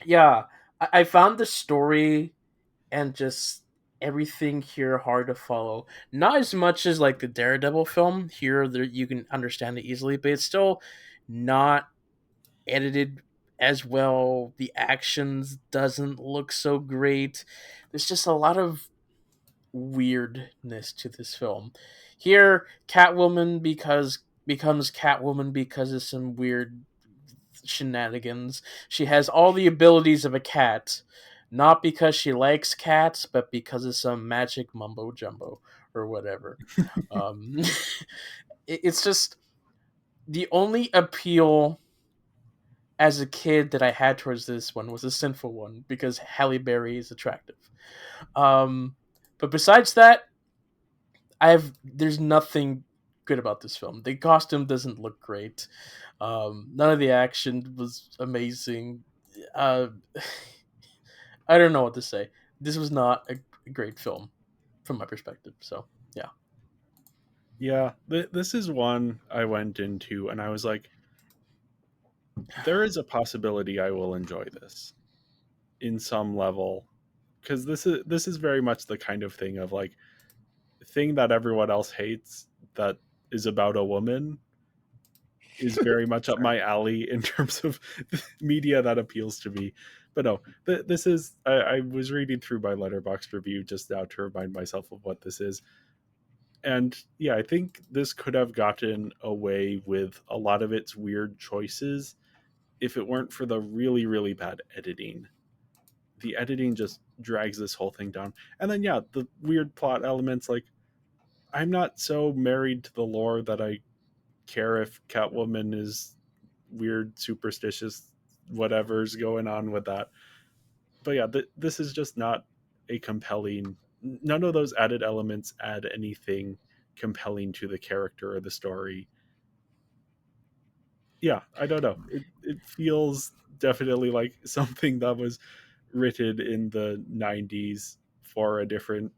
yeah, I found the story and just everything here hard to follow. Not as much as like the Daredevil film. Here, there you can understand it easily, but it's still not edited as well. The actions doesn't look so great. There's just a lot of weirdness to this film. Here, Catwoman becomes Catwoman because of some weird shenanigans. She has all the abilities of a cat, not because she likes cats, but because of some magic mumbo jumbo or whatever. um, it's just the only appeal as a kid that I had towards this one was a sinful one because Halle Berry is attractive. Um, but besides that, there's nothing good about this film. The costume doesn't look great. None of the action was amazing. Uh, I don't know what to say. This was not a great film from my perspective. So yeah, Yeah, this is one I went into and I was like, there is a possibility I will enjoy this in some level, because this is very much the kind of thing of like thing that everyone else hates that is about a woman is very much up Sure. my alley in terms of media that appeals to me. But no, this is I was reading through my Letterboxd review just now to remind myself of what this is. And yeah, I think this could have gotten away with a lot of its weird choices if it weren't for the really, really bad editing. The editing just drags this whole thing down. And then yeah, the weird plot elements, like I'm not so married to the lore that I care if Catwoman is weird, superstitious, whatever's going on with that. But yeah, this is just not a compelling. None of those added elements add anything compelling to the character or the story. Yeah, I don't know. It feels definitely like something that was written in the 90s for a different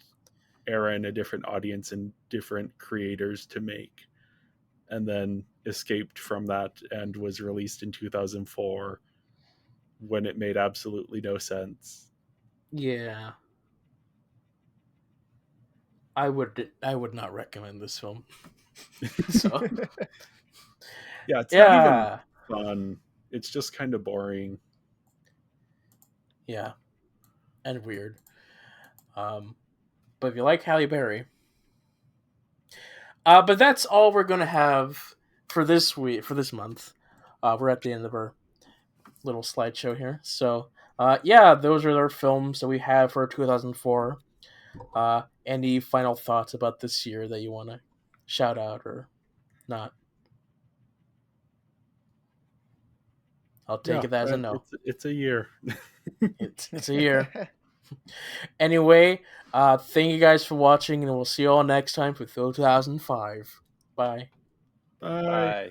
era and a different audience and different creators to make, and then escaped from that and was released in 2004 when it made absolutely no sense. yeah. I would not recommend this film. So Yeah, it's not even yeah, fun. It's just kind of boring. yeah, and weird. But if you like Halle Berry, but that's all we're gonna have for this week, for this month. We're at the end of our little slideshow here. So, yeah, those are our films that we have for 2004. Any final thoughts about this year that you want to shout out or not? I'll take Yeah, it as a no. it's a year. It's a year. Anyway, thank you guys for watching, and we'll see you all next time for 2005. Bye. Bye. Bye.